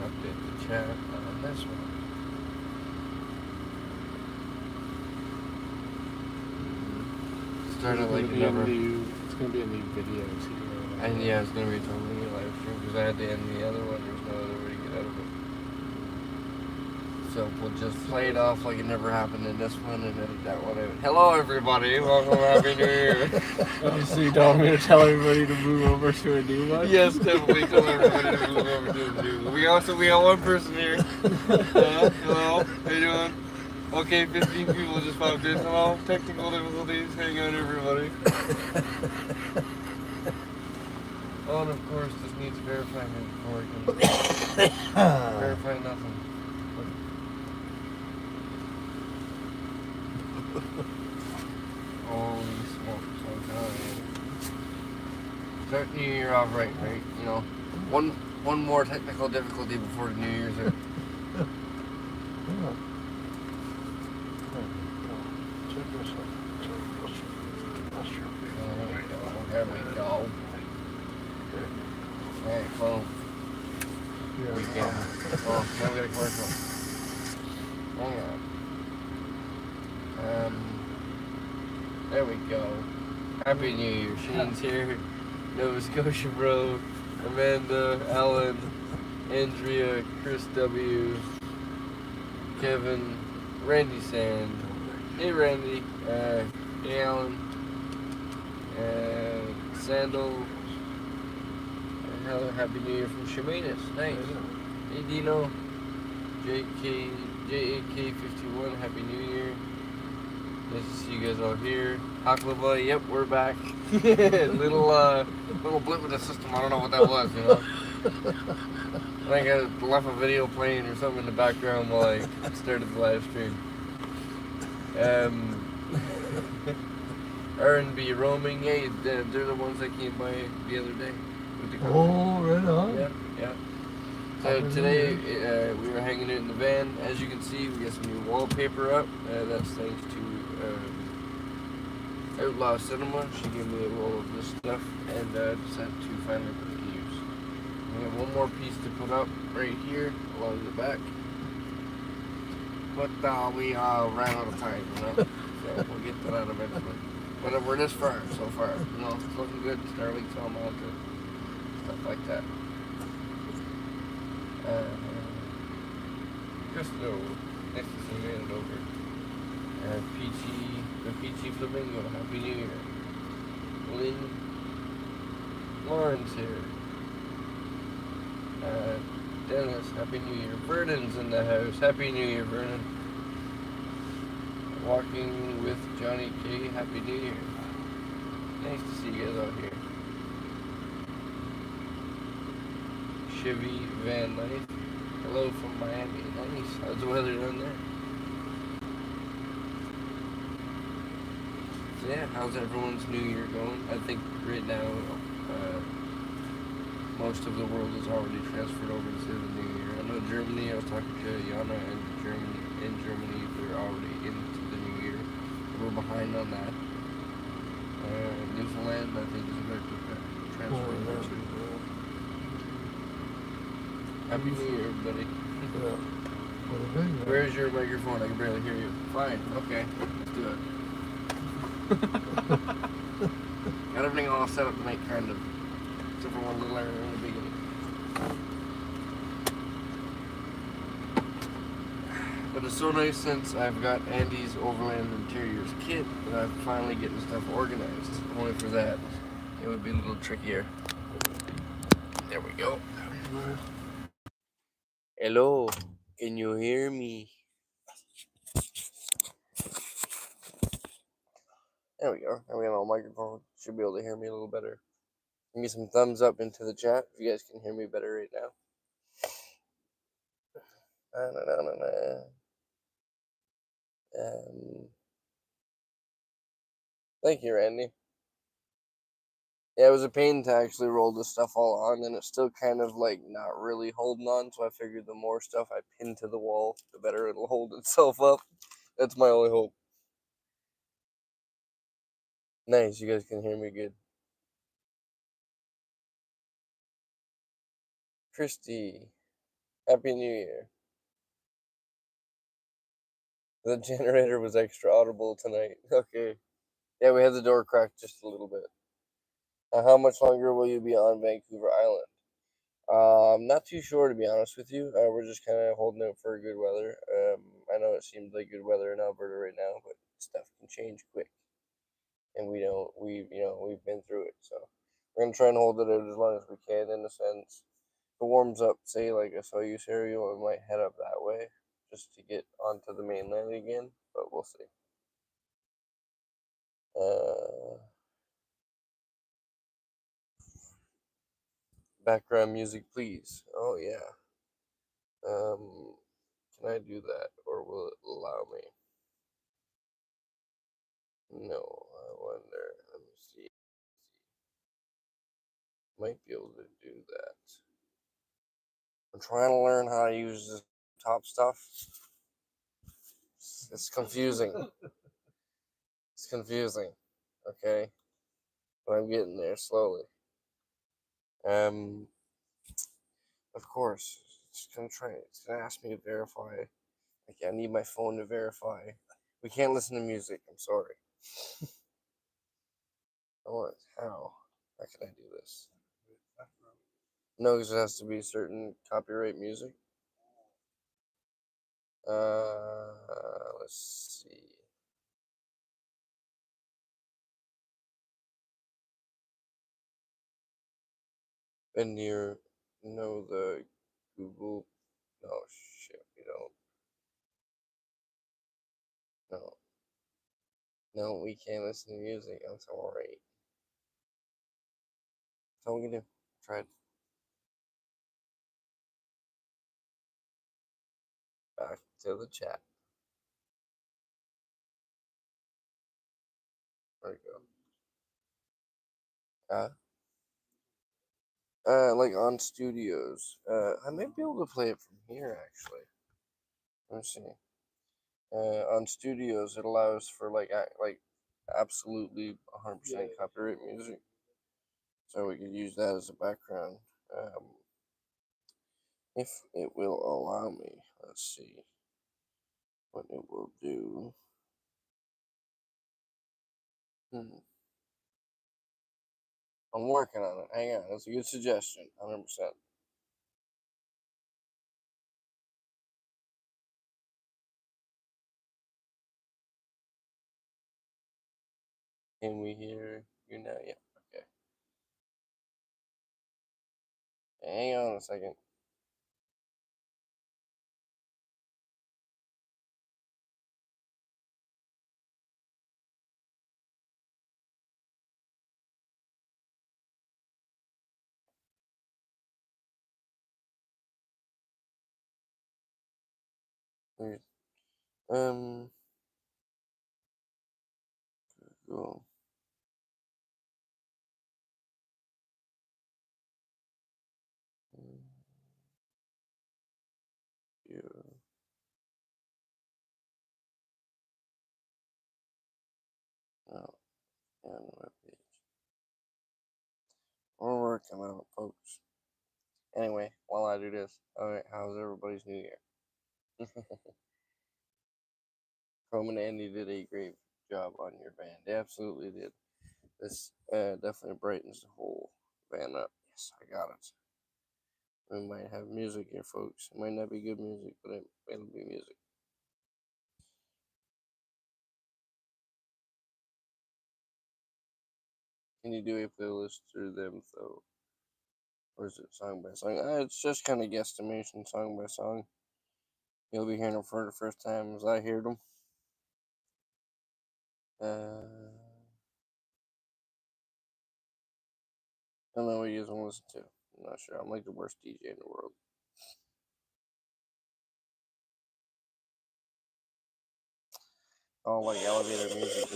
update the chat on this one. Started like never. It's gonna be a new video too. And yeah, it's gonna be a totally new live stream because I had to end the other one. There's no other way to get out of it. So we'll just play it off like it never happened in this one and edit that one out. Hello everybody, welcome, Happy New Year. So you don't want me to tell everybody to move over to a new one? Yes, definitely tell everybody to move over to the new one. We got one person here. Hello, how you doing? Okay, 15 people just popped in. Hello, technical difficulties. Hang on, everybody. Oh, and of course, this needs verifying before I can verify nothing. Holy smokes, I'm telling you. Start New Year off right? You know, one more technical difficulty before the New Year's out. There we go. Alright, well. Weekend. Oh, now we got a commercial. Hang on. There we go. Happy New Year. Shane's here. Nova Scotia Bro. Amanda, Alan, Andrea, Chris W, Kevin, Randy Sand. Hey Randy. Hey Alan. Sandal. Happy New Year from Shemanis. Nice. Hey Dino. JAK51. Happy New Year. Nice to see you guys all here. Haklava, yep, we're back. little blip in the system. I don't know what that was, you know. I think I left a video playing or something in the background while I started the live stream. R&B roaming, hey, they're the ones that came by the other day. Oh, right on. Yeah. So today we were hanging out in the van. As you can see, we got some new wallpaper up. That's thanks to Outlaw Cinema. She gave me a roll of this stuff and decided to finally put it to use. We have one more piece to put up right here along the back. But we ran out of time, you know. So we'll get to that eventually. But we're this far so far. You know, it's looking good. Starlink's all mounted. Stuff like that. Christo, nice to see you made it over. The Peachy Flamingo, Happy New Year. Lynn, Lauren's here. Dennis, Happy New Year. Vernon's in the house, Happy New Year, Vernon. Walking with Johnny K, Happy New Year. Nice to see you guys out here. Chevy Vanlife. Hello from Miami. Nice. How's the weather down there? So yeah, how's everyone's New Year going? I think right now most of the world is already transferred over to the New Year. I know Germany. I was talking to Jana in Germany, they're already into the New Year. We're behind on that. Newfoundland, I think, is about to transfer over too. Happy New Year, everybody. Where's your microphone? I can barely hear you. Fine. Okay. Let's do it. Got everything all set up to make kind of. Except for one little area in the beginning. But it's so nice since I've got Andy's Overland Interiors kit that I'm finally getting stuff organized. Only for that, it would be a little trickier. There we go. Hello, can you hear me? There we go. Now we got a microphone. Should be able to hear me a little better. Give me some thumbs up into the chat if you guys can hear me better right now. Thank you, Randy. Yeah, it was a pain to actually roll this stuff all on, and it's still kind of like not really holding on, so I figured the more stuff I pin to the wall, the better it'll hold itself up. That's my only hope. Nice, you guys can hear me good. Christy, Happy New Year. The generator was extra audible tonight. Okay. Yeah, we had the door cracked just a little bit. How much longer will you be on Vancouver Island? I'm not too sure, to be honest with you. We're just kind of holding out for good weather. I know it seems like good weather in Alberta right now, but stuff can change quick, and we've been through it. So we're gonna try and hold it out as long as we can. In a sense, if it warms up, say like a Soyuz area, we might head up that way just to get onto the mainland again. But we'll see. Uh, Background music, please. Oh yeah. Can I do that, or will it allow me? No, I wonder. Let me see. Might be able to do that. I'm trying to learn how to use this top stuff. It's confusing. It's confusing. Okay, but I'm getting there slowly. Um, of course, it's gonna try. It's gonna ask me to verify. Okay, I need my phone to verify. We can't listen to music. I'm sorry. What? How? How can I do this? No, because it has to be certain copyright music. Let's see. And you know the Google. No, shit, we don't. No, no, we can't listen to music. I'm sorry. That's all we can do. Try it. Back to the chat. There we go. Like on studios. I might be able to play it from here actually. Let me see. On studios, it allows for like absolutely 100% copyright music, so we could use that as a background. Um, if it will allow me, let's see what it will do. Hmm. I'm working on it. Hang on, that's a good suggestion. 100%. Can we hear you now? Yeah. Okay. Hang on a second. Weird. Um. Cool. Yeah. Oh, and web page. We're working on it, folks. Anyway, while I do this, alright, how's everybody's New Year? Chrome and Andy did a great job on your band. They absolutely did. This definitely brightens the whole band up. Yes, I got it. We might have music here, folks. It might not be good music, but it'll be music. Can you do a playlist through them, though? Or is it song by song? It's just kind of guesstimation, song by song. You'll be hearing them for the first time as I hear them. I don't know what you guys want to listen to. I'm not sure. I'm like the worst DJ in the world. Oh, like elevator music.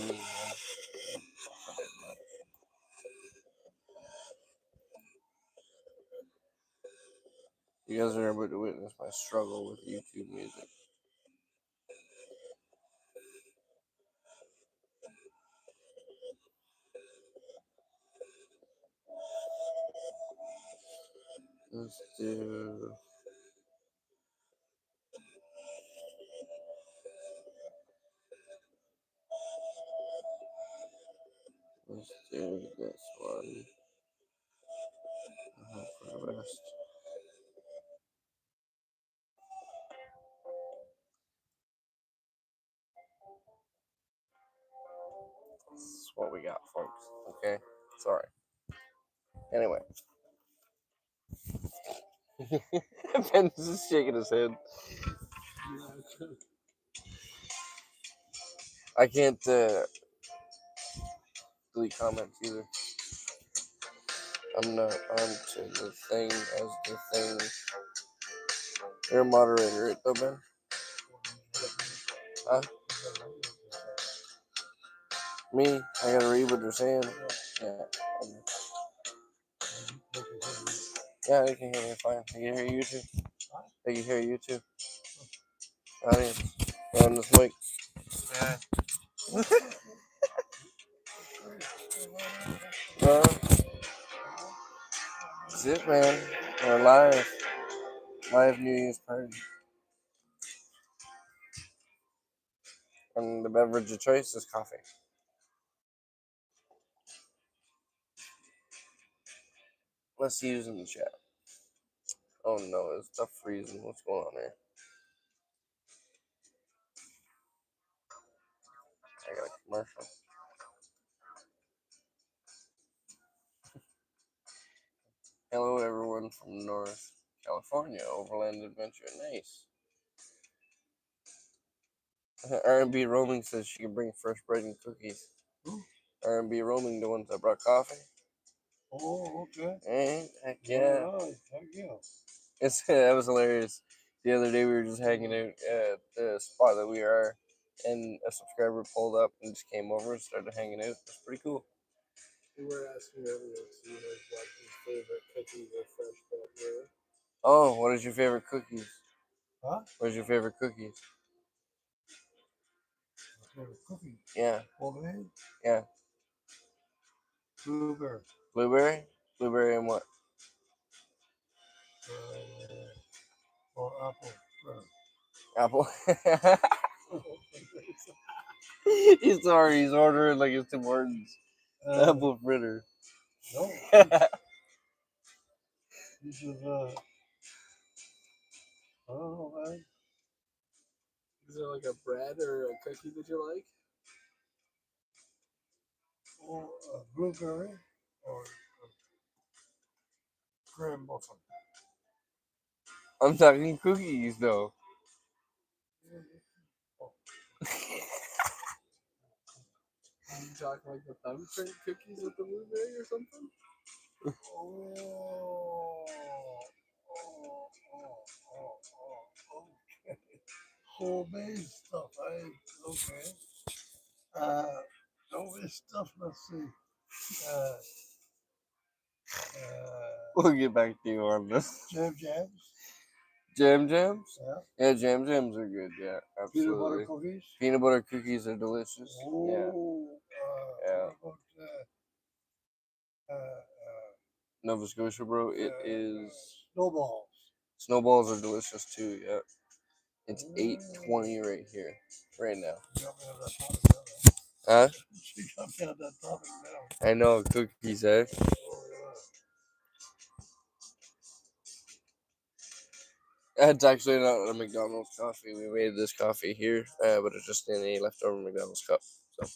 You guys are able to witness my struggle with YouTube music. Let's do. harvest. That's what we got, folks. Okay? Sorry. Anyway. Ben's just shaking his head. I can't delete comments either. I'm not onto the thing as the thing. You're a moderator, right, though, Ben? Huh? Me? I gotta read what they're saying. Yeah. Yeah, they can hear you fine. They can hear you too. They can hear you too. Audience. On this mic. Yeah. That's it, man. We're live. Live New Year's party. And the beverage of choice is coffee. Let's see who's in the chat. Oh no, it's tough freezing. What's going on here? I got a commercial. Hello, everyone from North California. Overland Adventure. Nice. R&B Roaming says she can bring fresh bread and cookies. R&B Roaming, the ones that brought coffee. Oh, okay. Heck yeah. Heck yeah. That was hilarious. The other day we were just hanging out at the spot that we are, and a subscriber pulled up and just came over and started hanging out. It's pretty cool. We were asking earlier if he has like his favorite cookies or fresh bread. Oh, what is your favorite cookies? Huh? What is your favorite cookies? My favorite cookie? Yeah. Blueberry? Yeah. Blueberry. Blueberry? Blueberry and what? Or apple. Apple. He's sorry. He's ordering like it's Tim Hortons. Apple fritter. No. This is I don't know, man. Is there like a bread or a cookie that you like? Or a blueberry or a cream muffin? I'm talking cookies though. Are you talking like the thumbprint cookies with the blueberry or something? Okay. Homemade stuff, okay. Homemade stuff, let's see. We'll get back to you on this. Jam jams? Jam jams? Yeah. Yeah, jam jams are good. Yeah, Peanut butter absolutely. cookies? Peanut butter cookies are delicious. Yeah. Yeah. What about Nova Scotia, bro. It is. snowballs? Snowballs are delicious too. Yeah. It's 8:20 right here, right now. Huh? She got me on that topic now. I know cookies, eh? It's actually not a McDonald's coffee. We made this coffee here, but it's just in a leftover McDonald's cup. So,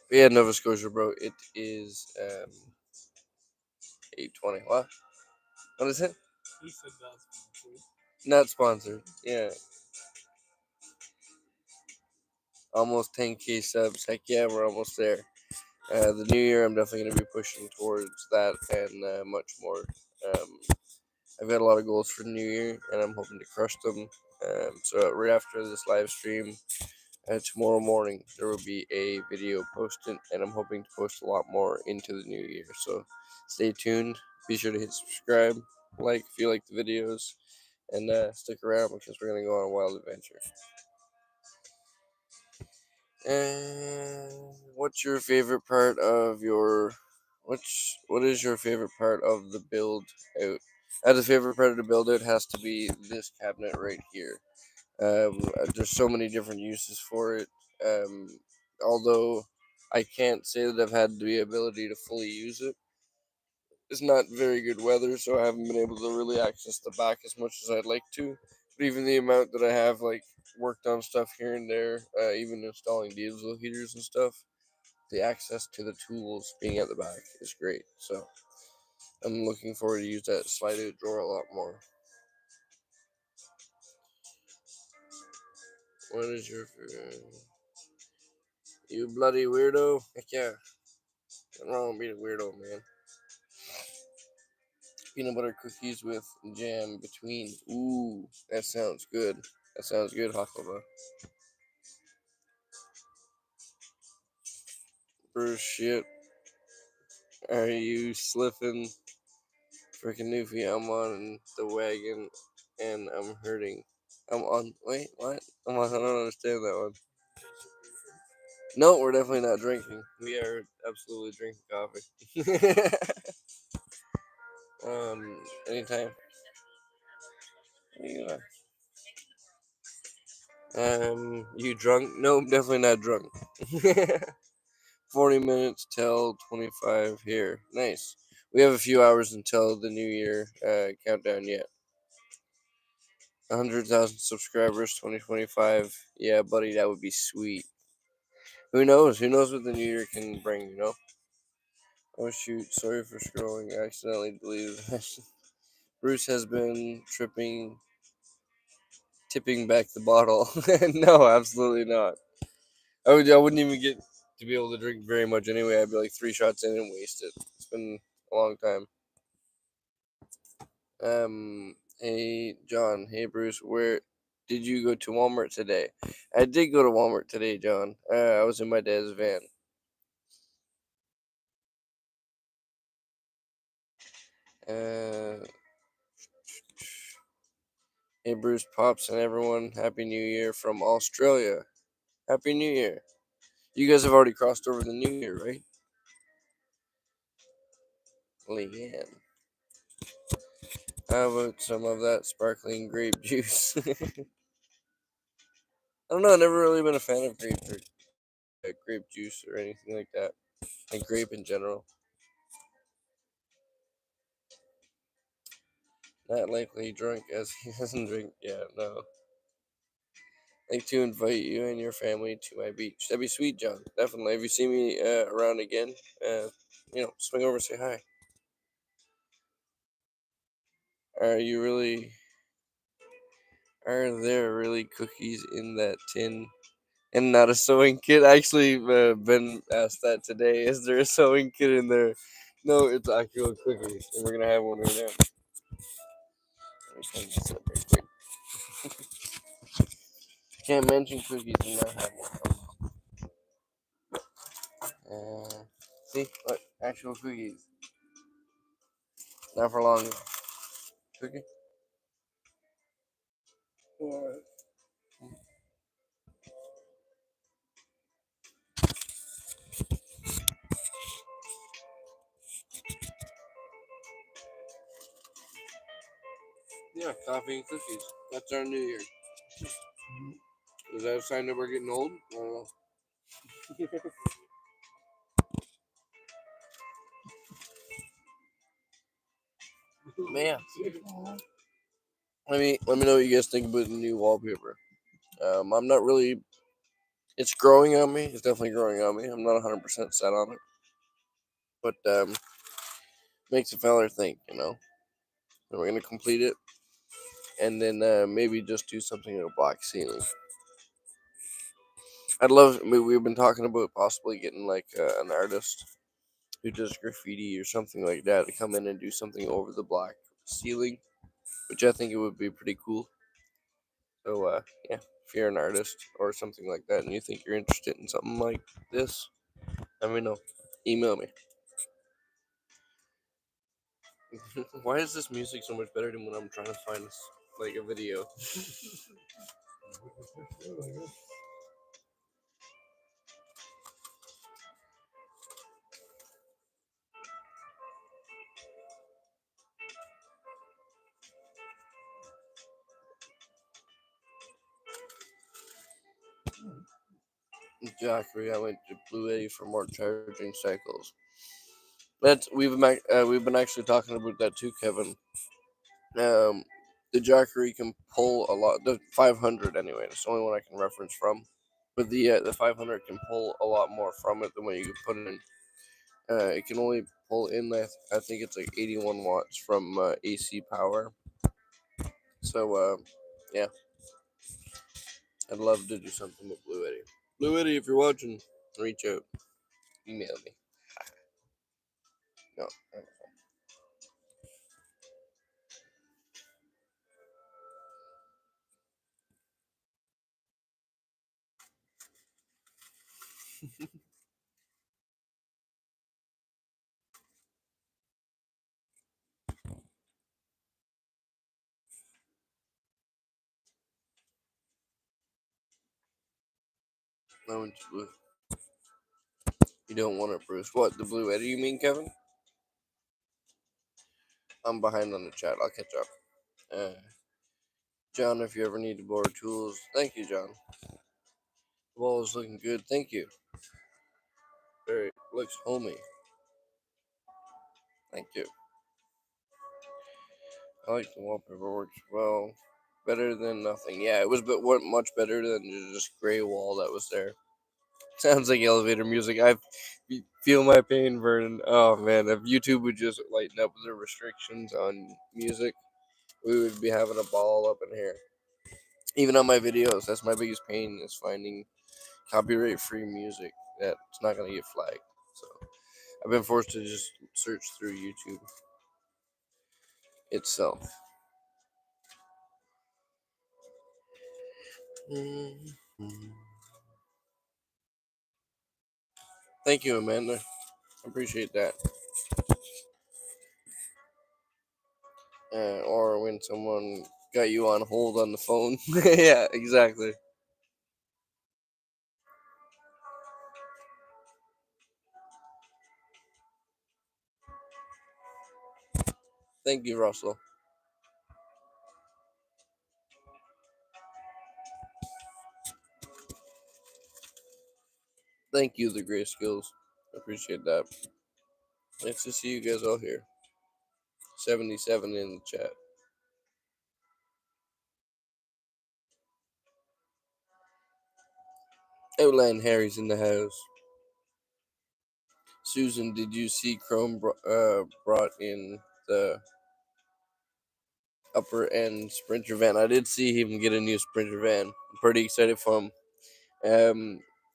but yeah, Nova Scotia, bro. It is 8:20. What? What is it? He said that's Not sponsored. Yeah. Almost 10K subs. Heck yeah, we're almost there. The new year, I'm definitely going to be pushing towards that and much more. I've got a lot of goals for the new year, and I'm hoping to crush them. So right after this live stream, tomorrow morning, there will be a video posted, and I'm hoping to post a lot more into the new year. So stay tuned. Be sure to hit subscribe, like if you like the videos, and stick around because we're going to go on a wild adventure. And what's your favorite part of your what is your favorite part of the build out? The favorite part of the build out has to be this cabinet right here. There's so many different uses for it. Although I can't say that I've had the ability to fully use it. it's not very good weather, so I haven't been able to really access the back as much as I'd like to. But even the amount that I have like worked on stuff here and there, even installing diesel heaters and stuff, the access to the tools being at the back is great. So I'm looking forward to use that slide-out drawer a lot more. What is your you bloody weirdo? Heck yeah, nothing wrong with being a weirdo, man. Peanut butter cookies with jam between. Ooh, that sounds good. That sounds good, Huckleberry. Bruce, shit. Are you slipping? Freaking Newfie, I'm on the wagon and I'm hurting. I'm on. Wait, what? I'm on. I don't understand that one. No, we're definitely not drinking. We are absolutely drinking coffee. Anytime. You, you drunk? No, definitely not drunk. 40 minutes till 25 here. Nice. We have a few hours until the new year countdown yet. 100,000 subscribers, 2025. Yeah, buddy, that would be sweet. Who knows? Who knows what the new year can bring, you know? Oh, shoot. Sorry for scrolling. I accidentally deleted that. Bruce has been tipping back the bottle. No, absolutely not. I wouldn't even get to be able to drink very much anyway. I'd be like 3 shots in and waste it. It's been a long time. Hey John. Hey Bruce. Where did you go to Walmart today? I did go to Walmart today, John. I was in my dad's van. Uh, hey Bruce, Pops, and everyone. Happy New Year from Australia. Happy New Year. You guys have already crossed over the New Year, right? Leanne. How about some of that sparkling grape juice? I don't know. I've never really been a fan of grape juice or anything like that. Like grape in general. Not likely drunk as he doesn't drink. Yeah, no. Like to invite you and your family to my beach. That'd be sweet, John. Definitely. If you see me around again, swing over, say hi. Are you really? Are there really cookies in that tin and not a sewing kit? Actually, Ben asked that today. Is there a sewing kit in there? No, it's actual cookies, and we're gonna have one right now. Let me change this up real quick. Can't mention cookies and not have one. See, look, actual cookies. Not for long. Cookie. What? Yeah, coffee and cookies. That's our new year. Is that a sign that we're getting old? I don't know. Man, let me know what you guys think about the new wallpaper. I'm not really. It's growing on me. It's definitely growing on me. I'm not 100% set on it, but makes a feller think. And we're gonna complete it, and then maybe just do something in a black ceiling. I'd love. We've been talking about possibly getting like an artist who does graffiti or something like that to come in and do something over the black ceiling, which I think it would be pretty cool. So yeah, if you're an artist or something like that and you think you're interested in something like this, let me know. Email me. Why is this music so much better than when I'm trying to find like a video? Exactly. I went to Blue Eddy for more charging cycles. That's we've been actually talking about that too, Kevin. Um, the Jackery can pull a lot. The 500 anyway. It's the only one I can reference from. But the 500 can pull a lot more from it than what you can put in. It can only pull in. I think it's like 81 watts from AC power. So yeah, I'd love to do something with Blue Eddie. Blue Eddie, if you're watching, reach out, email me. No, no, it's blue. You don't want it, Bruce. What, the Blue Eddie? You mean, Kevin? I'm behind on the chat. I'll catch up. John, if you ever need to borrow tools, thank you, John. The wall is looking good. Thank you. Very looks homey. Thank you. I like the wallpaper works well. Better than nothing. Yeah, it was much better than just gray wall that was there. Sounds like elevator music. I feel my pain burning. Oh man, if YouTube would just lighten up the restrictions on music, we would be having a ball up in here. Even on my videos, that's my biggest pain is finding copyright-free music that's not gonna get flagged. So I've been forced to just search through YouTube itself. Thank you, Amanda. I appreciate that. Or when someone got you on hold on the phone. Yeah, exactly. Thank you, Russell. Thank you, the Gray Skills. I appreciate that. Nice to see you guys all here. 77 in the chat. Outland Harry's in the house. Susan, did you see Chrome brought in the upper end Sprinter van? I did see him get a new Sprinter van. I'm pretty excited for him.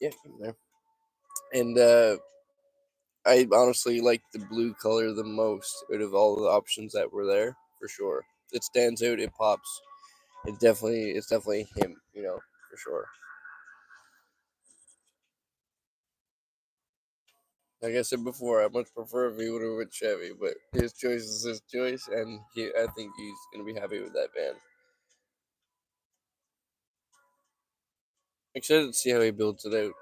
Yeah, come there. And I honestly like the blue color the most out of all the options that were there, for sure. It stands out. It pops. It's definitely him. For sure. Like I said before, I much prefer if he would have went Chevy, but his choice is his choice, and I think he's gonna be happy with that van. Excited to see how he builds it out.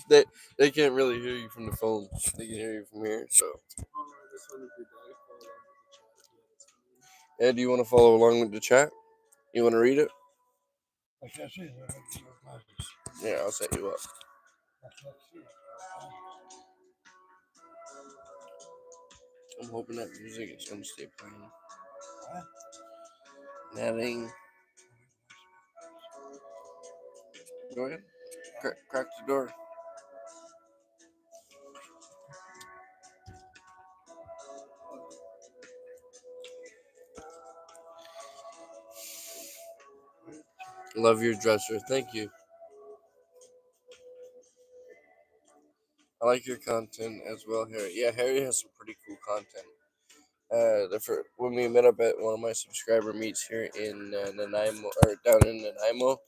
they they can't really hear you from the phone. They can hear you from here. So, yeah, do you want to follow along with the chat? You want to read it? Yeah, I'll set you up. I'm hoping that music is gonna stay playing. Netting. Go ahead. Crack the door. Love your dresser. Thank you. I like your content as well, Harry. Yeah, Harry has some pretty cool content. When we met up at one of my subscriber meets here in Nanaimo, or down in Nanaimo,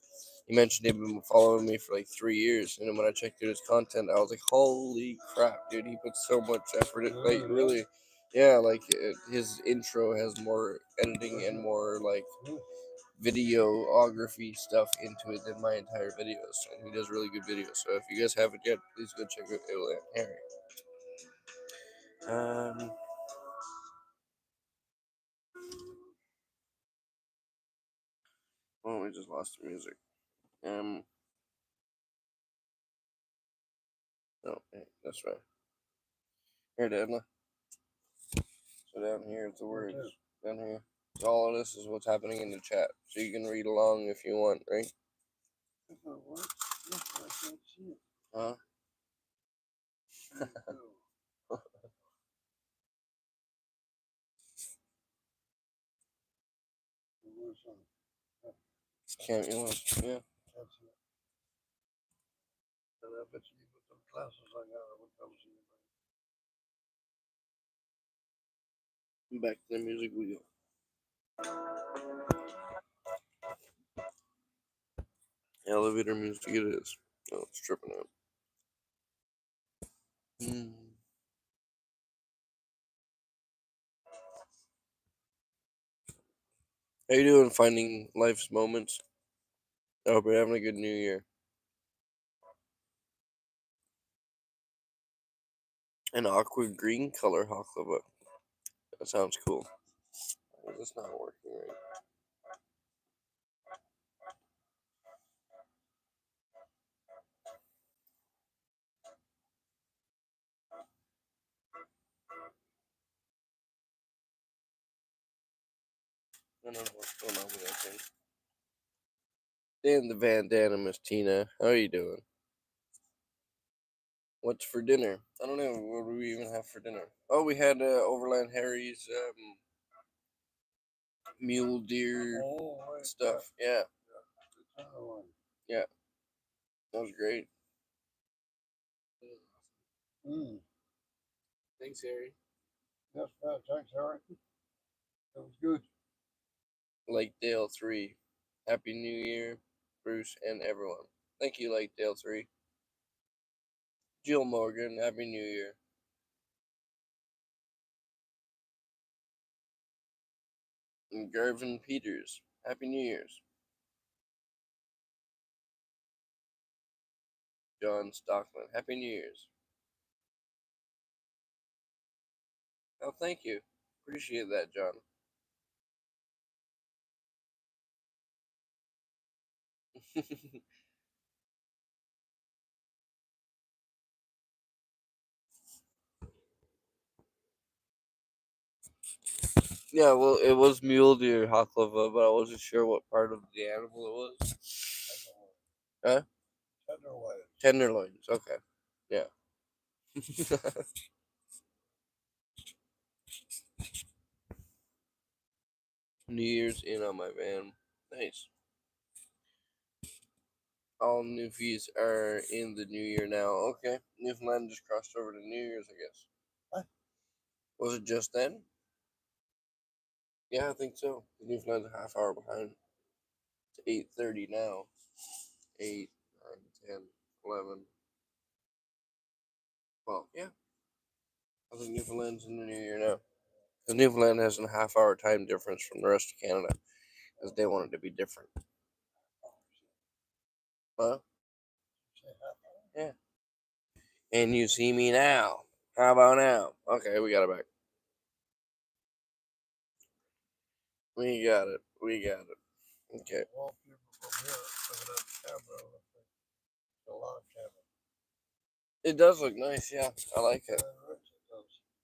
he mentioned he'd been following me for like 3 years, and then when I checked out his content, I was like, "Holy crap, dude! He puts so much effort. Like really, yeah. Like his intro has more editing and more like videography stuff into it than my entire videos, and he does really good videos. So if you guys haven't yet, please go check out Harry. Well, we just lost the music. No, that's right. Here, Dadla. So down here is the words. Down here. So all of this is what's happening in the chat. So you can read along if you want, right? Huh? Can't you want? Yeah. Back to the music we go. Elevator music it is. Oh, it's tripping out. How you doing finding life's moments? I hope you're having a good new year. An awkward green color baklava. That sounds cool. It's not working right. I don't know what's going on with that thing. Dan the Vandana, Miss Tina. How are you doing? What's for dinner? I don't know. What do we even have for dinner? Oh, we had Overland Harry's mule deer stuff. Yeah. Yeah. That was great. Thanks, Harry. Yes, thanks, Harry. That was good. Lake Dale 3. Happy New Year, Bruce and everyone. Thank you, Lake Dale 3. Jill Morgan, Happy New Year. And Gervin Peters, Happy New Year's. John Stockman, Happy New Year's. Oh, thank you. Appreciate that, John. Yeah, well, it was mule deer baklava, but I wasn't sure what part of the animal it was. Huh? Tenderloins. Okay. Yeah. New Year's in on my van. Nice. All Newfies are in the new year now. Okay. Newfoundland just crossed over to New Year's, I guess. What? Was it just then? Yeah, I think so. Newfoundland's a half hour behind. It's 8:30 now. 8, 9, 10, 11. Well, yeah. I think Newfoundland's in the new year now. Because Newfoundland has a half hour time difference from the rest of Canada. Because they want it to be different. Huh? Yeah. And you see me now. How about now? Okay, we got it back. We got it. We got it. Okay. It does look nice, yeah. I like it.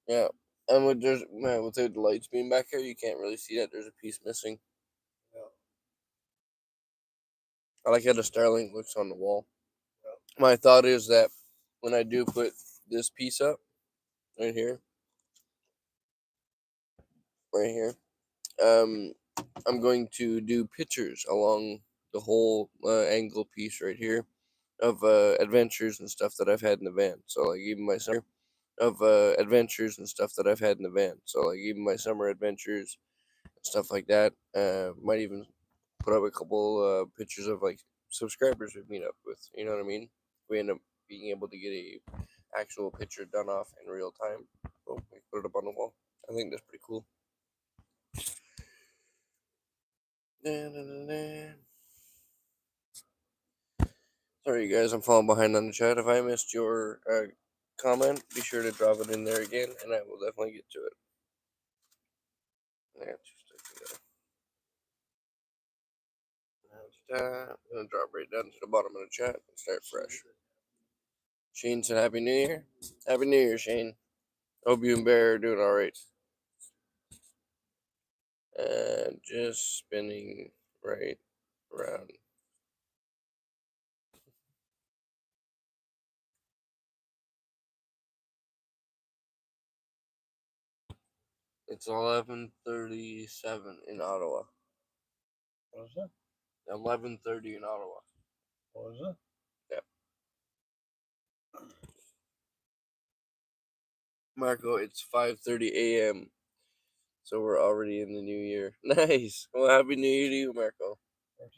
Yeah. And with the lights being back here, you can't really see that. There's a piece missing. I like how the Starlink looks on the wall. My thought is that when I do put this piece up, right here, I'm going to do pictures along the whole angle piece right here of adventures and stuff that I've had in the van. So like even my summer adventures and stuff that I've had in the van. So like even my summer adventures and stuff like that. Might even put up a couple pictures of like subscribers we meet up with. You know what I mean? We end up being able to get a actual picture done off in real time. So we put it up on the wall. I think that's pretty cool. Sorry, you guys, I'm falling behind on the chat. If I missed your comment, be sure to drop it in there again, and I will definitely get to it. Yeah, I'm gonna drop right down to the bottom of the chat and start fresh. Shane said, "Happy New Year." Happy New Year, Shane. Hope you and Bear are doing all right. And just spinning right around. It's 11:37 in Ottawa. What is it? 11:30 in Ottawa. What is it? Yeah. Marco, it's 5:30 a.m. So we're already in the new year. Nice. Well, happy New Year to you, Marco. Where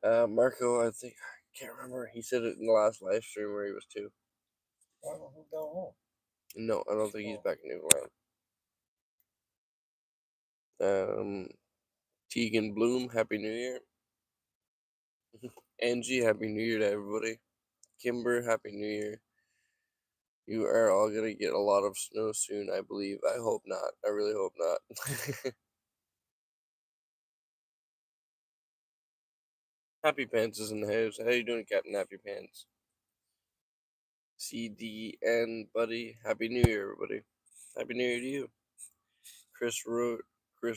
to? Marco, I think I can't remember. He said it in the last live stream where he was 2. Why don't he go home? No, I don't think he's back in Newfoundland. Tegan Bloom, happy New Year. Angie, happy New Year to everybody. Kimber, happy New Year. You are all gonna get a lot of snow soon, I believe. I hope not. I really hope not. Happy Pants is in the house. How you doing, Captain Happy Pants? CDN, buddy. Happy New Year, everybody. Happy New Year to you. Chris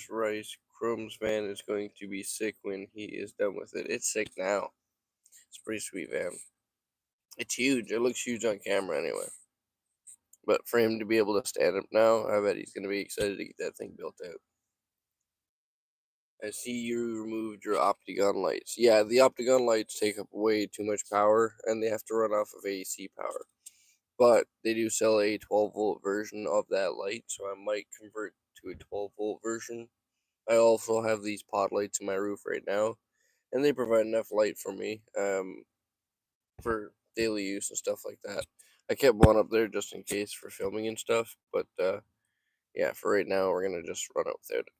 Rice, Chrome's van is going to be sick when he is done with it. It's sick now. It's a pretty sweet van. It's huge. It looks huge on camera anyway. But for him to be able to stand up now, I bet he's going to be excited to get that thing built out. I see you removed your Optigon lights. Yeah, the Optigon lights take up way too much power, and they have to run off of AC power. But they do sell a 12-volt version of that light, so I might convert to a 12-volt version. I also have these pod lights in my roof right now, and they provide enough light for me for daily use and stuff like that. I kept one up there just in case for filming and stuff, but yeah, for right now, we're gonna just run out without it.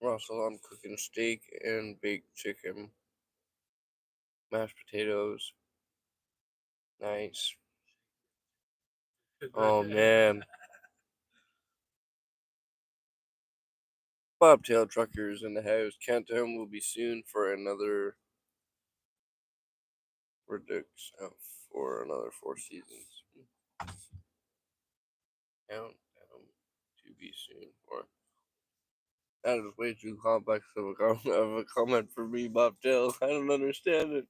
Russell, I'm cooking steak and baked chicken, mashed potatoes. Nice. Oh man. Bobtail truckers in the house. Countdown will be soon for another Redux for another 4 seasons. Countdown to be soon for. That is way too complex of a comment for me, Bobtail. I don't understand it.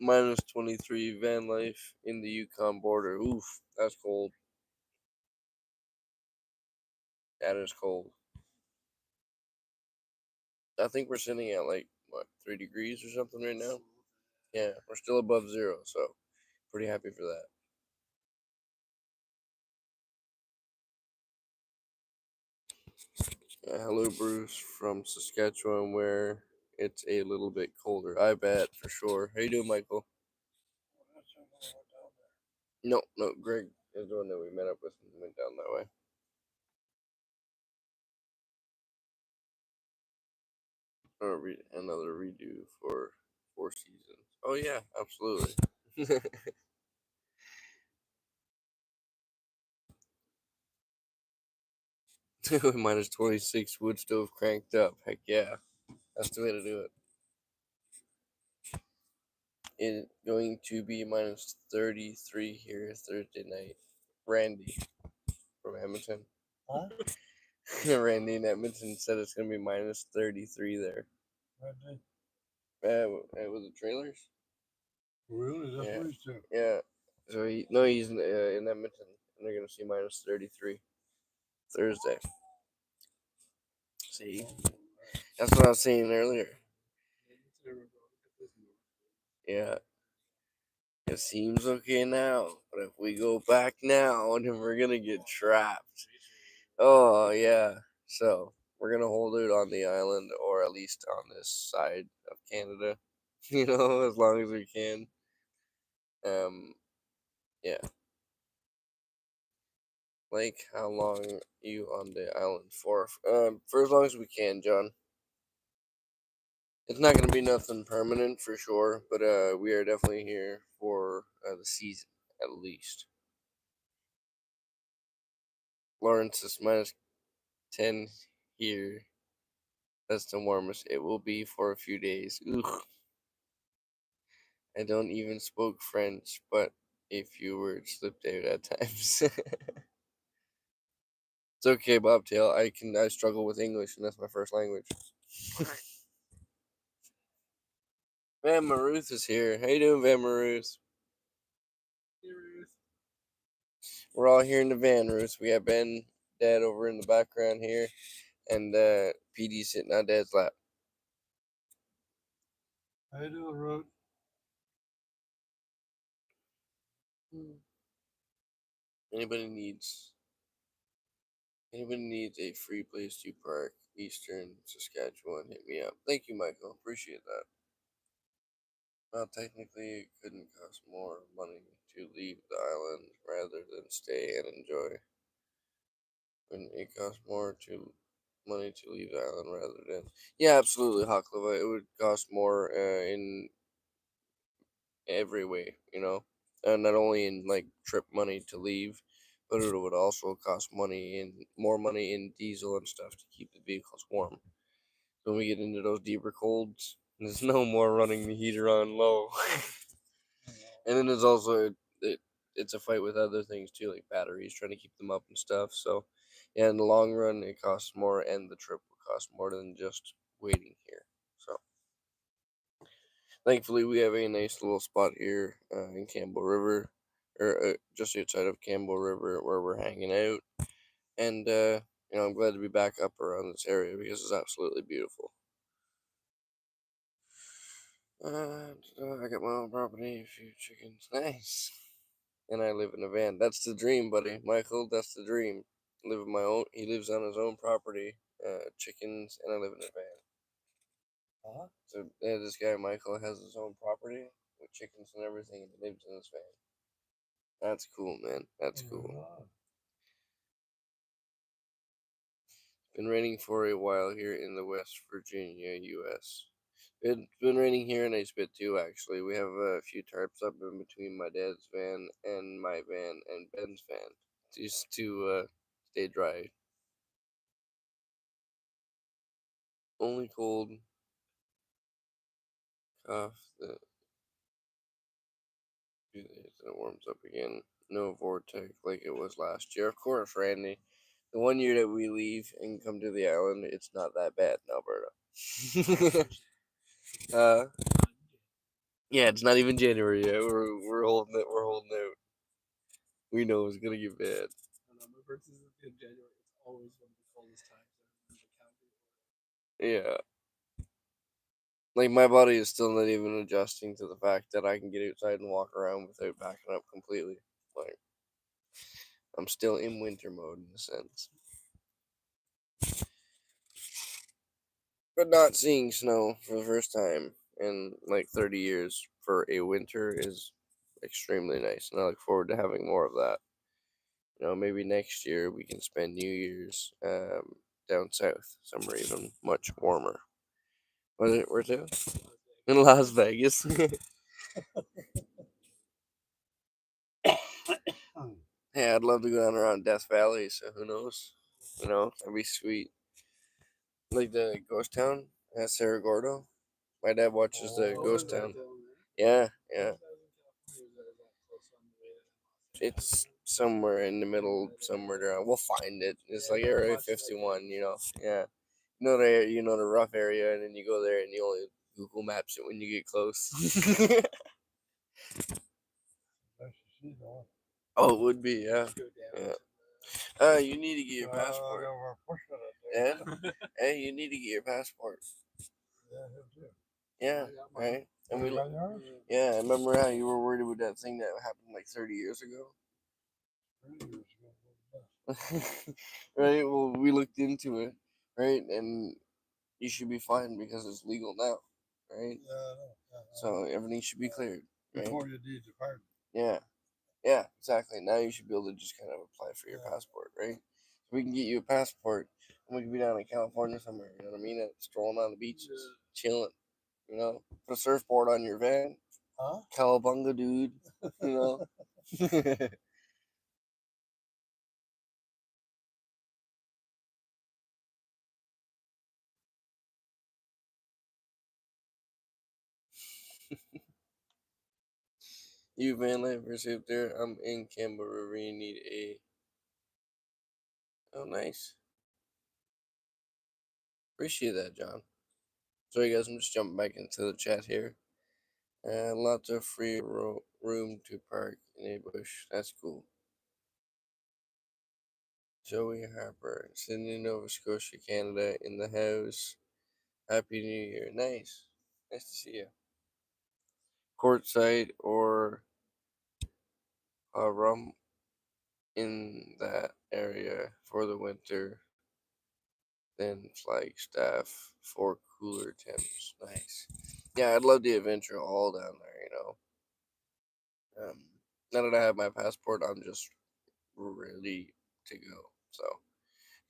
Minus 23 van life in the Yukon border. Oof, that's cold. That is cold. I think we're sitting at like what 3 degrees or something right now. Yeah, we're still above 0, so pretty happy for that. Hello, Bruce from Saskatchewan, where it's a little bit colder. I bet for sure. How you doing, Michael? No, Greg is the one that we met up with and went down that way. Another redo for 4 seasons. Oh yeah, absolutely. Minus 26 wood stove cranked up. Heck yeah, that's the way to do it. It's going to be minus 33 here Thursday night. Randy from Edmonton. Huh? Randy in Edmonton said it's going to be minus 33 there. With the trailers? Really? That's Yeah. what he's doing? Yeah. So he's in Edmonton, and they're going to see minus 33 Thursday. See? That's what I was saying earlier. Yeah. It seems okay now, but if we go back now, then we're going to get trapped. Oh, yeah. So, We're gonna hold it on the island, or at least on this side of Canada. You know, as long as we can. Um, yeah. Like, how long you on the island for? For as long as we can, John. It's not gonna be nothing permanent for sure, but we are definitely here for the season at least. Lawrence is -10 here. That's the warmest it will be for a few days. Ugh. I don't even spoke French, but a few words slipped out at times. It's okay, Bobtail. I struggle with English, and that's my first language. Van Maruth is here. How you doing, Van Maruth? Hey, Ruth. We're all here in the van, Ruth. We got Ben, Dad over in the background here, and PD sitting on Dad's lap. How you doing, Ruth? Anybody needs Anybody needs a free place to park, Eastern Saskatchewan, hit me up. Thank you, Michael. Appreciate that. Well, technically, it couldn't cost more money to leave the island rather than stay and enjoy. Wouldn't it cost more to money to leave the island rather than? Yeah, absolutely, Hoklava. It would cost more in every way, not only in like trip money to leave, but it would also cost more money in diesel and stuff to keep the vehicles warm. When we get into those deeper colds, there's no more running the heater on low. And then there's also it's a fight with other things too, like batteries, trying to keep them up and stuff. So, yeah, in the long run, it costs more, and the trip will cost more than just waiting here. So, thankfully, we have a nice little spot here in Campbell River, or just outside of Campbell River, where we're hanging out. And I'm glad to be back up around this area because it's absolutely beautiful. I got my own property, a few chickens. Nice. And I live in a van. That's the dream, buddy. Michael, that's the dream. Live in my own. He lives on his own property, chickens, and I live in a van. Huh? So yeah, this guy Michael has his own property with chickens and everything, and he lives in his van. That's cool, man. That's cool. Been raining for a while here in the West Virginia, U.S. It's been raining here a nice bit too, actually. We have a few tarps up in between my dad's van and my van and Ben's van, just to stay dry. Only cold, cough, the 2 days, and it warms up again. No vortex like it was last year. Of course, Randy. The 1 year that we leave and come to the island, it's not that bad in Alberta. uh, yeah, it's not even January yet. We're holding it. We're holding out. We know it's gonna get bad. I don't know. My birthday's in January. It's always one of the coldest times in the calendar. Yeah. Like, my body is still not even adjusting to the fact that I can get outside and walk around without backing up completely. Like, I'm still in winter mode in a sense. But not seeing snow for the first time in like 30 years for a winter is extremely nice, and I look forward to having more of that. Maybe next year we can spend New Year's down south, somewhere even much warmer. Where to? In Las Vegas. Hey, I'd love to go down around Death Valley, so who knows? That'd be sweet. Like the ghost town at Cerro Gordo. My dad watches the ghost town. Yeah, yeah. It's somewhere in the middle, somewhere there. We'll find it. It's like Area 51, Yeah. The rough area, and then you go there and you only Google Maps it when you get close. Oh, it would be, yeah. Yeah. You need to get your passport. Yeah? Hey, you need to get your passport. Yeah, right? And yeah, I remember how you were worried about that thing that happened like 30 years ago. Right? Well, we looked into it. right? And you should be fine because it's legal now, right? Yeah, I know. Yeah, So everything should be cleared, right? before you deed your pardon. Yeah, yeah, exactly. Now you should be able to just kind of apply for your Yeah. passport, right? So we can get you a passport, and we can be down in California somewhere. You know what I mean? Strolling on the beaches, chilling. You know, put a surfboard on your van. Huh? Cowabunga, dude. You know. You Vanlife Jr. up there. I'm in Canberra. We need a. Oh, nice. Appreciate that, John. So, you guys, I'm just jumping back into the chat here. And lots of free room to park in a bush. That's cool. Joey Harper, Sydney, Nova Scotia, Canada, in the house. Happy New Year. Nice. Nice to see you. Courtside or rum in that area for the winter. Then Flagstaff for cooler temps. Nice. Yeah, I'd love the adventure all down there, now that I have my passport, I'm just ready to go. So,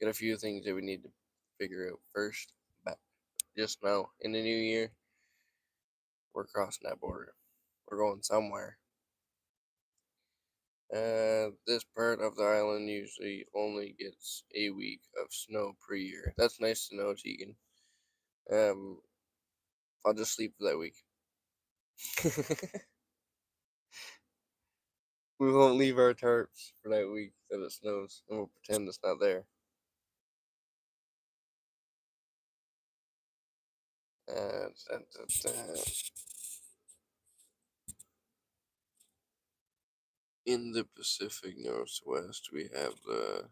got a few things that we need to figure out first. But just know, in the new year, we're crossing that border. We're going somewhere. This part of the island usually only gets a week of snow per year. That's nice to know, Tegan. Um, I'll just sleep for that week. We won't leave our tarps for that week that it snows, and we'll pretend it's not there. Uh, da, da, da. In the Pacific Northwest, we have the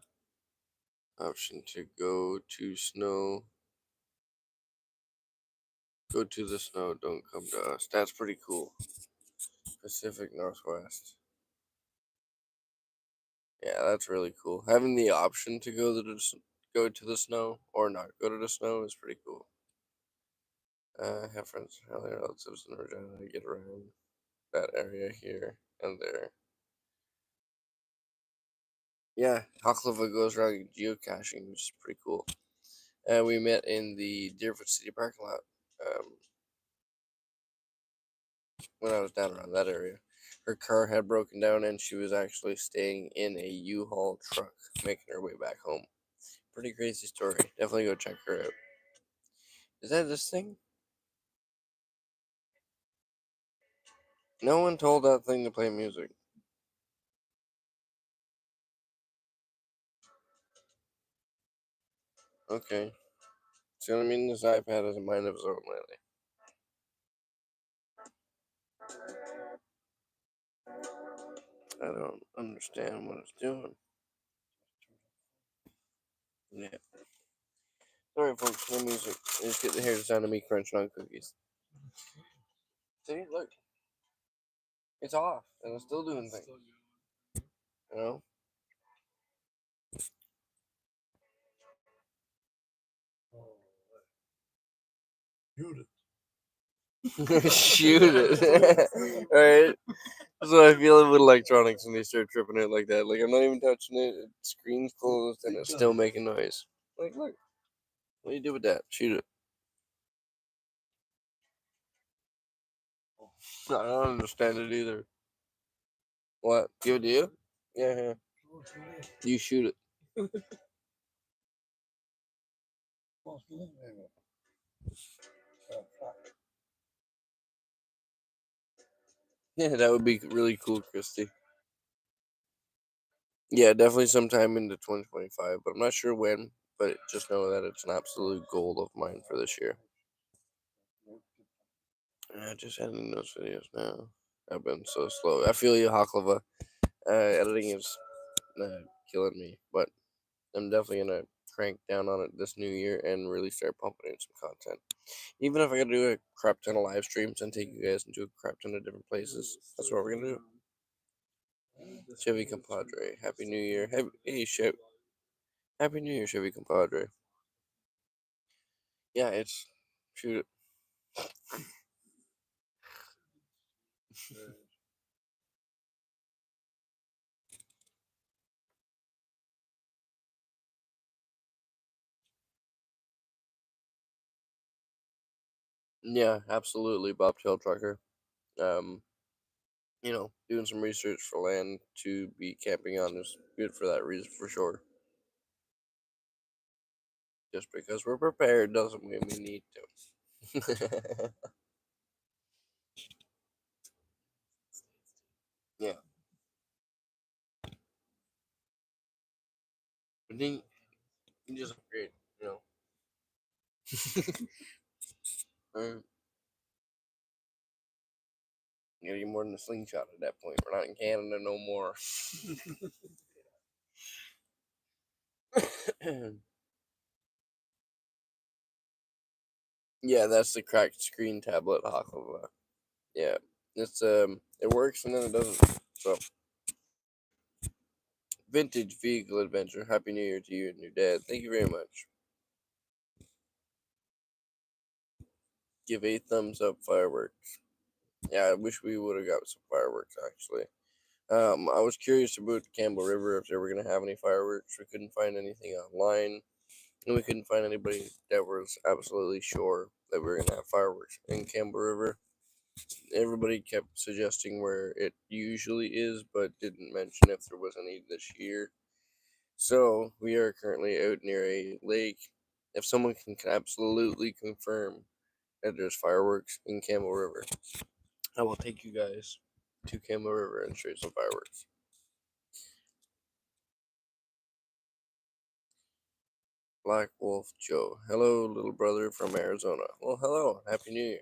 option to go to snow. Go to the snow, don't come to us. That's pretty cool. Pacific Northwest. Yeah, that's really cool. Having the option to go to the snow or not go to the snow is pretty cool. Have friends, how their relatives in Regina to get around that area here and there. Yeah, Haklava goes around geocaching, which is pretty cool. We met in the Deerfoot City parking lot when I was down around that area. Her car had broken down and she was actually staying in a U-Haul truck, making her way back home. Pretty crazy story. Definitely go check her out. Is that this thing? No one told that thing to play music. Okay. See what I mean? This iPad has a mind of its own lately. I don't understand what it's doing. Yeah. Sorry, folks. No music. I just get to hear the sound of me crunching on cookies. See, look, it's off, and it's still doing things. You know? Shoot it. Shoot it. Alright. So I feel with electronics when they start tripping out like that. Like, I'm not even touching it. The screen's closed, and it's still making noise. Like, look. What do you do with that? Shoot it. I don't understand it either. What? Give it to you? Yeah, yeah. You shoot it. Yeah, that would be really cool, Christy. Yeah, definitely sometime into 2025, but I'm not sure when. But just know that it's an absolute goal of mine for this year. Just editing those videos now. I've been so slow. I feel you, Haklava. Editing is killing me, but I'm definitely gonna crank down on it this new year and really start pumping in some content. Even if I gotta do a crap ton of live streams and take you guys into a crap ton of different places, that's what we're gonna do. Chevy Compadre, Happy New Year. Happy New Year, Chevy Compadre. Yeah, it's shoot Alright. Yeah, absolutely, bobtail trucker. Um, doing some research for land to be camping on is good for that reason for sure. Just because we're prepared doesn't mean we need to. Yeah, but then you just upgrade, you know. Um, you get more than a slingshot at that point. We're not in Canada no more. Yeah, that's the cracked screen tablet Hakova. Yeah, it works and then it doesn't. So, vintage vehicle adventure. Happy New Year to you and your dad. Thank you very much. Give a thumbs up fireworks. Yeah, I wish we would have got some fireworks actually. I was curious about Campbell River if they were gonna have any fireworks. We couldn't find anything online, and we couldn't find anybody that was absolutely sure that we were gonna have fireworks in Campbell River. Everybody kept suggesting where it usually is, but didn't mention if there was any this year. So we are currently out near a lake. If someone can absolutely confirm that there's fireworks in Campbell River, I will take you guys to Campbell River and show you some fireworks. Black Wolf Joe. Hello, little brother from Arizona. Well, hello. Happy New Year.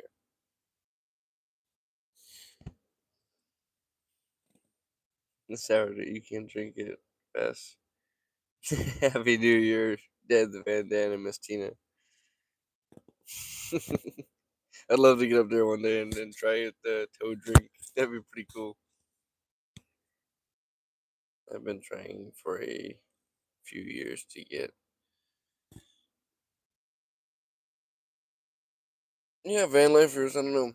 It's Saturday. You can drink it. Best. Happy New Year, Dad the Van Dan and Miss Tina. I'd love to get up there one day and then try it, the toad drink. That'd be pretty cool. I've been trying for a few years to get. Yeah, van lifers. I don't know.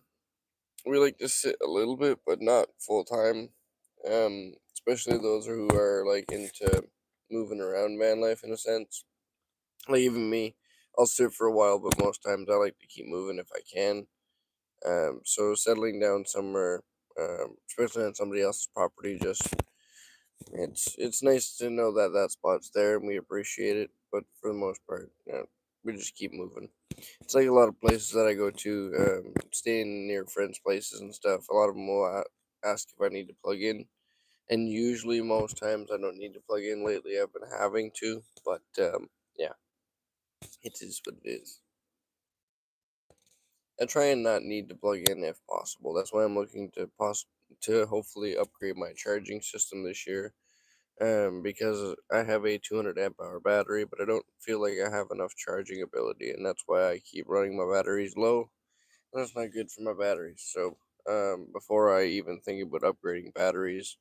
We like to sit a little bit, but not full time. Especially those who are like into moving around van life in a sense. Like even me, I'll sit for a while, but most times I like to keep moving if I can. So settling down somewhere, especially on somebody else's property, just it's nice to know that that spot's there and we appreciate it. But for the most part, we just keep moving. It's like a lot of places that I go to, staying near friends' places and stuff. A lot of them will ask if I need to plug in, and usually most times I don't need to plug in. Lately, I've been having to, but yeah, it is what it is. I try and not need to plug in if possible. That's why I'm looking to hopefully upgrade my charging system this year. Because I have a 200 amp hour battery, but I don't feel like I have enough charging ability, and that's why I keep running my batteries low. That's not good for my batteries. So, before I even think about upgrading batteries,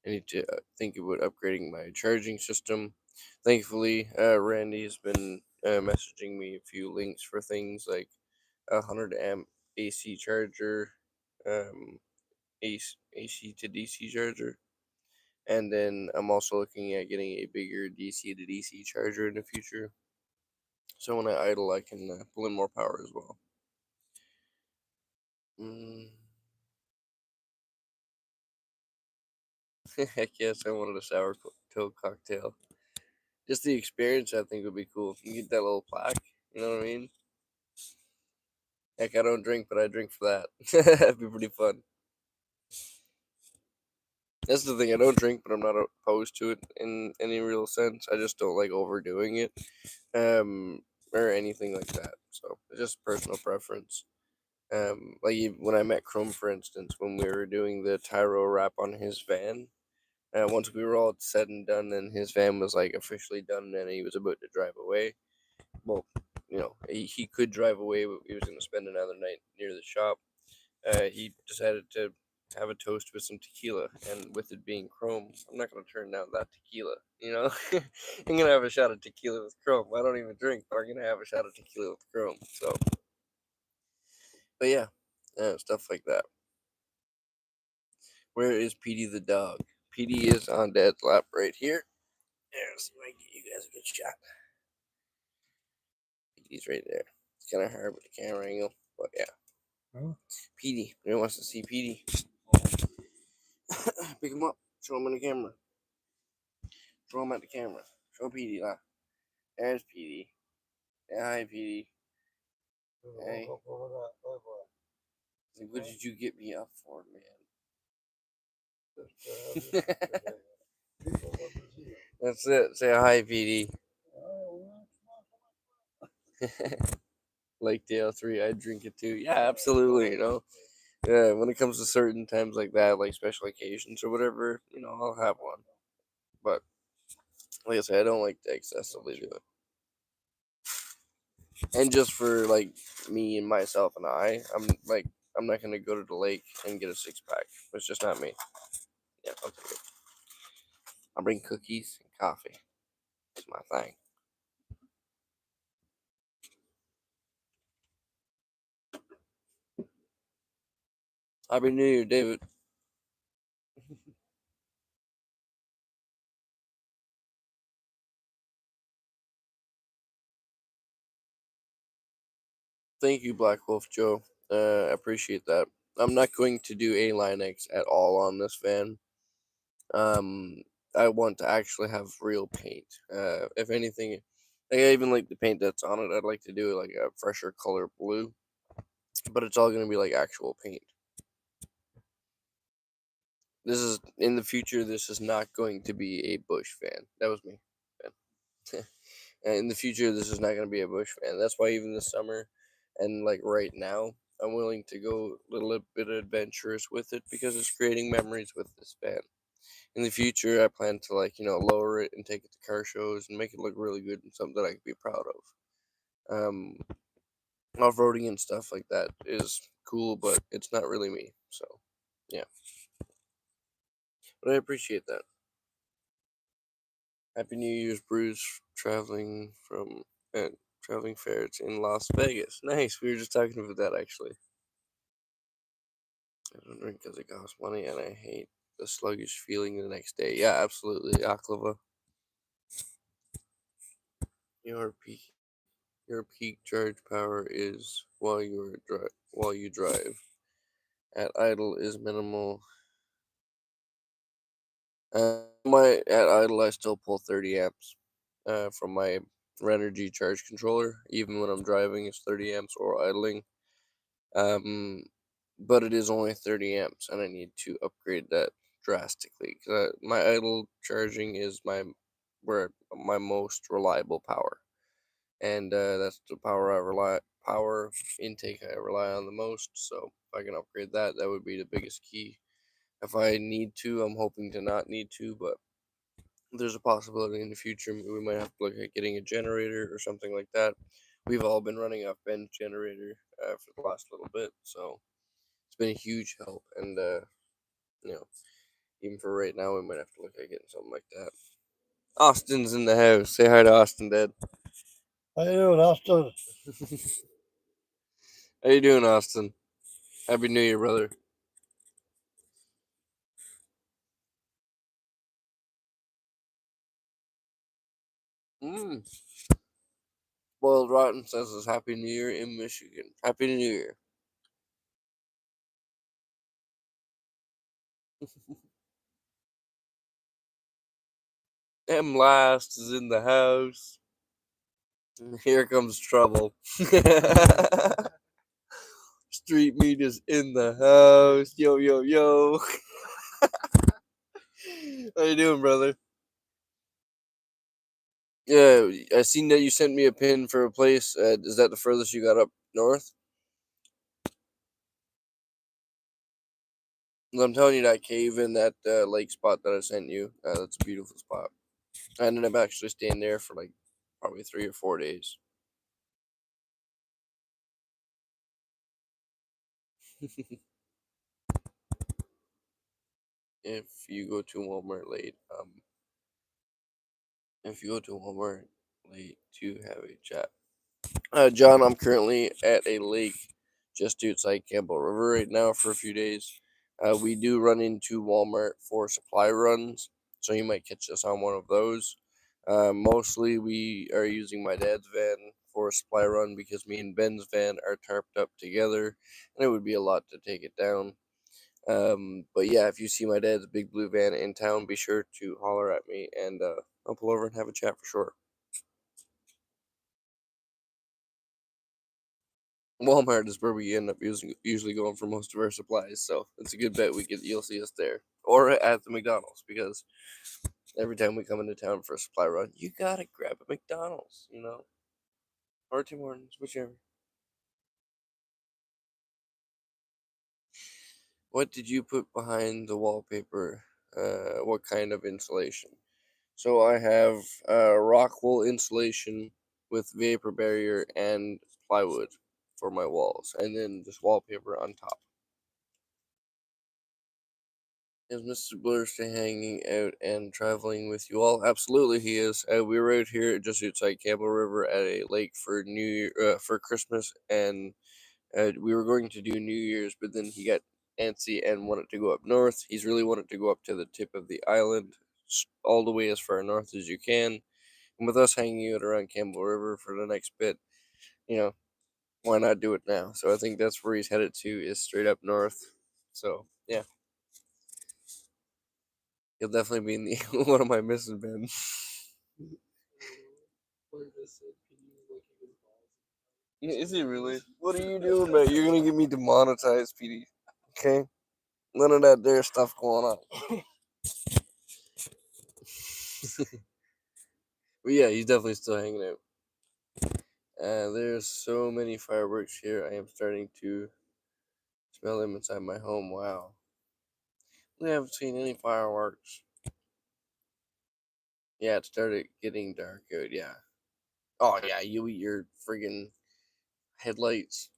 I need to think about upgrading my charging system. Thankfully, Randy has been messaging me a few links for things like a 100 amp AC charger, um, AC to DC charger, and then I'm also looking at getting a bigger DC to DC charger in the future. So when I idle, I can pull in more power as well. Mm. Heck yes, I wanted a toe cocktail. Just the experience, I think, would be cool. If you get that little plaque, you know what I mean? Heck, I don't drink, but I drink for that. That'd be pretty fun. That's the thing. I don't drink, but I'm not opposed to it in any real sense. I just don't like overdoing it, um, or anything like that. So it's just personal preference. Like when I met Chrome, for instance, when we were doing the Tyro wrap on his van, once we were all said and done, and his van was like officially done, and he was about to drive away. Well, he could drive away, but he was going to spend another night near the shop. He decided to have a toast with some tequila, and with it being Chrome, I'm not gonna turn down that tequila. You know, I'm gonna have a shot of tequila with Chrome. I don't even drink, but I'm gonna have a shot of tequila with Chrome. So, but yeah, stuff like that. Where is Petey the dog? Petey is on Dad's lap right here. There, let's see if I can get you guys a good shot. Petey's right there. It's kind of hard with the camera angle, but yeah. Huh? Petey, who wants to see Petey? Pick him up. Show him in the camera. Show him at the camera. Show Petey that. There's Petey. Say hi, Petey. Hey. Like, what did you get me up for, man? That's it. Say hi, Petey. Lake Dale 3, I drink it too. Yeah, absolutely. Yeah, when it comes to certain times like that, like special occasions or whatever, I'll have one. But like I said, I don't like to excessively do it. And just for like me and myself and I'm not gonna go to the lake and get a 6-pack. It's just not me. Yeah, I'll take it. I'll bring cookies and coffee. It's my thing. Happy New Year, David. Thank you, Black Wolf Joe. I appreciate that. I'm not going to do a Linux at all on this van. Um, I want to actually have real paint. If anything, like, I even like the paint that's on it. I'd like to do like a fresher color blue, but it's all going to be like actual paint. This is in the future. This is not going to be a Bush fan. That was me. In the future, this is not going to be a Bush fan. That's why even this summer, and like right now, I'm willing to go a little bit adventurous with it because it's creating memories with this fan. In the future, I plan to lower it and take it to car shows and make it look really good and something that I could be proud of. Off-roading and stuff like that is cool, but it's not really me. So, yeah. But I appreciate that. Happy New Year's, Bruce. Traveling fairs in Las Vegas. Nice. We were just talking about that actually. I don't drink because it costs money, and I hate the sluggish feeling the next day. Yeah, absolutely, Aklava. Your peak, your peak charge power is while you drive. At idle is minimal. At idle I still pull 30 amps. From my Renergy charge controller. Even when I'm driving, it's 30 amps or idling. Um, but it is only 30 amps, and I need to upgrade that drastically. Cause my idle charging is my most reliable power, and that's the power intake I rely on the most. So if I can upgrade that, that would be the biggest key. If I need to, I'm hoping to not need to, but there's a possibility in the future we might have to look at getting a generator or something like that. We've all been running off Ben's generator for the last little bit, so it's been a huge help. And you know, even for right now, we might have to look at getting something like that. Austin's in the house. Say hi to Austin, Dad. How you doing, Austin? How you doing, Austin? Happy New Year, brother. Mm. Boiled Rotten says it's Happy New Year in Michigan. Happy New Year. M Last is in the house. Here comes trouble. Street meat is in the house. Yo, yo, yo. How you doing, brother? Yeah, I seen that you sent me a pin for a place. Is that the furthest you got up north? 'Cause I'm telling you, that cave in that lake spot that I sent you, that's a beautiful spot. I ended up actually staying there for like probably 3 or 4 days. if you go to Walmart late. If you go to Walmart late to have a chat. John, I'm currently at a lake just outside Campbell River right now for a few days. We do run into Walmart for supply runs, so you might catch us on one of those. Mostly, we are using my dad's van for a supply run because me and Ben's van are tarped up together, and it would be a lot to take it down. But yeah, if you see my dad's big blue van in town, be sure to holler at me, and I'll pull over and have a chat for sure. Walmart is where we end up usually going for most of our supplies, so it's a good bet you'll see us there or at the McDonald's because every time we come into town for a supply run, you gotta grab a McDonald's, or Tim Hortons, whichever. What did you put behind the wallpaper? What kind of insulation? So I have rock wool insulation with vapor barrier and plywood for my walls, and then just wallpaper on top. Is Mr. Blair still hanging out and traveling with you all? Absolutely, he is. We were out here just outside Campbell River at a lake for New Year, for Christmas, and we were going to do New Year's, but then he got antsy and wanted to go up north. He's really wanted to go up to the tip of the island, all the way as far north as you can. And with us hanging out around Campbell River for the next bit, you know, why not do it now? So I think that's where he's headed to, is straight up north. So yeah. He'll definitely be in the one of my missing Ben. Or just said, can you look at his balls? Is he really? What are you doing, man? You're gonna get me demonetized, PD. Okay? None of that there stuff going on. But yeah, he's definitely still hanging out. There's so many fireworks here. I am starting to smell them inside my home. Wow. We haven't seen any fireworks. Yeah, it started getting dark out. Yeah. Oh yeah, you eat your friggin' headlights.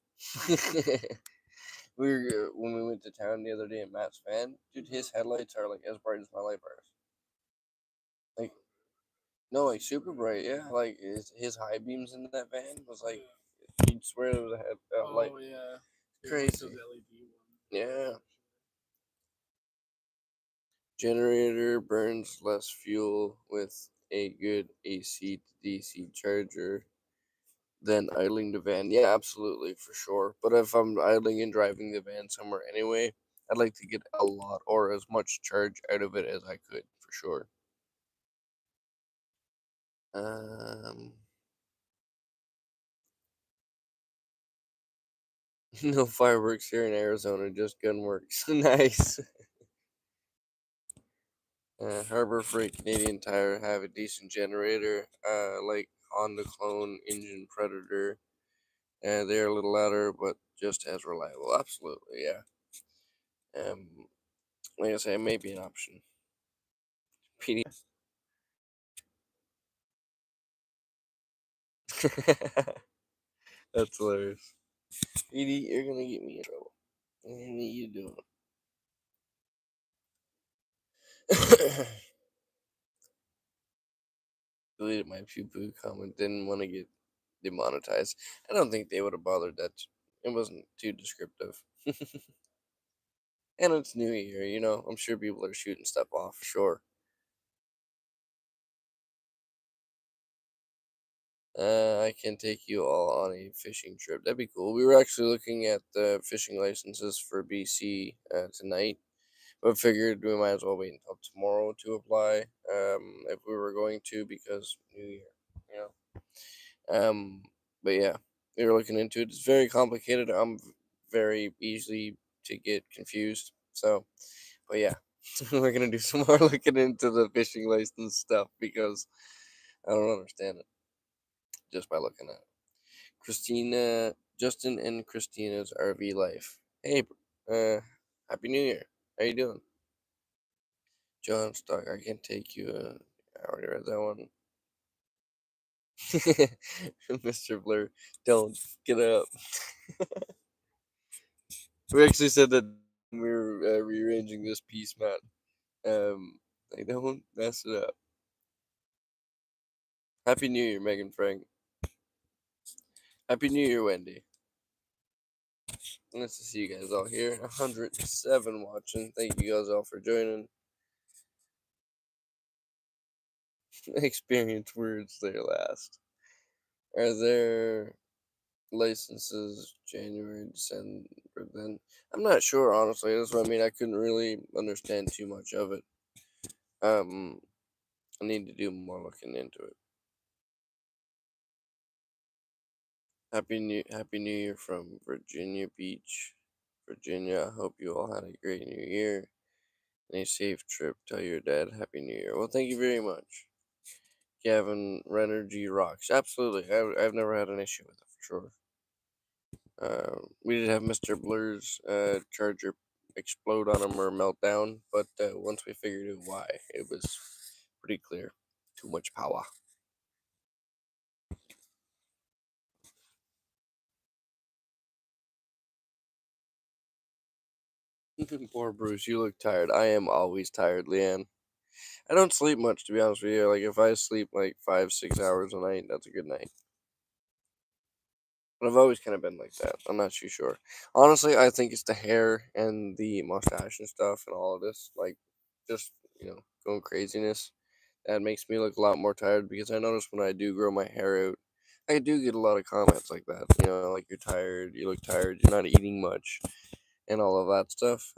When we went to town the other day at Matt's van, dude, his headlights are like as bright as my light bars. Like no, like super bright. Yeah, like his high beams in that van was like you'd swear there was a light. Oh yeah. Crazy. LED ones. Yeah. Generator burns less fuel with a good AC to DC charger than idling the van. Yeah, absolutely, for sure. But if I'm idling and driving the van somewhere anyway, I'd like to get a lot or as much charge out of it as I could, for sure. Um, no fireworks here in Arizona, just gunworks. Nice. Harbor Freight Canadian Tire have a decent generator, like Honda Clone Engine Predator. They're a little louder, but just as reliable. Absolutely, yeah. Like I say, it may be an option. PD. That's hilarious. PD, you're gonna get me in trouble. I need you doing it. Deleted my poo poo comment. Didn't want to get demonetized. I don't think they would have bothered that. It wasn't too descriptive. And it's New Year, I'm sure people are shooting stuff off. Sure. I can take you all on a fishing trip. That'd be cool. We were actually looking at the fishing licenses for BC tonight, but figured we might as well wait until tomorrow to apply. If we were going to, because New Year, you but yeah, we were looking into it. It's very complicated. I'm very easy to get confused. So, but yeah, we're gonna do some more looking into the fishing license stuff because I don't understand it just by looking at it. Christina, Justin, and Christina's RV life. Hey, Happy New Year. How you doing? John Stock, I can take you. I already read that one. Mr. Blur, don't get up. We actually said that when we were rearranging this piece, Matt. Like don't mess it up. Happy New Year, Megan Frank. Happy New Year, Wendy. Nice to see you guys all here. 107 watching. Thank you guys all for joining. Experience words there last. Are there licenses January, December? Then I'm not sure, honestly. That's what I mean. I couldn't really understand too much of it. I need to do more looking into it. Happy New Year from Virginia Beach, Virginia. I hope you all had a great New Year and a safe trip. Tell your dad Happy New Year. Well, thank you very much. Gavin Renergy rocks. Absolutely. I've never had an issue with it for sure. We did have Mr. Blur's charger explode on him or melt down, but once we figured out why, it was pretty clear. Too much power. Poor Bruce, you look tired. I am always tired, Leanne. I don't sleep much, to be honest with you. Like, if I sleep like 5, 6 hours a night, that's a good night. But I've always kind of been like that. I'm not too sure. Honestly, I think it's the hair and the mustache and stuff and all of this, like, just, going craziness. That makes me look a lot more tired because I notice when I do grow my hair out, I do get a lot of comments like that. Like you're tired, you look tired, you're not eating much, and all of that stuff.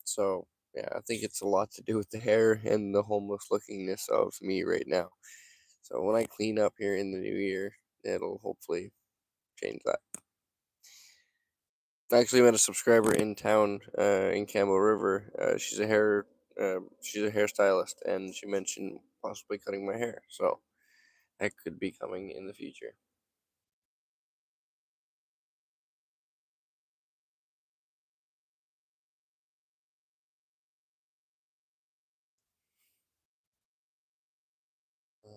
So yeah, I think it's a lot to do with the hair and the homeless lookingness of me right now. So when I clean up here in the new year, it'll hopefully change that. I actually met a subscriber in town, in Campbell River. She's a hairstylist, and she mentioned possibly cutting my hair. So that could be coming in the future. Uh,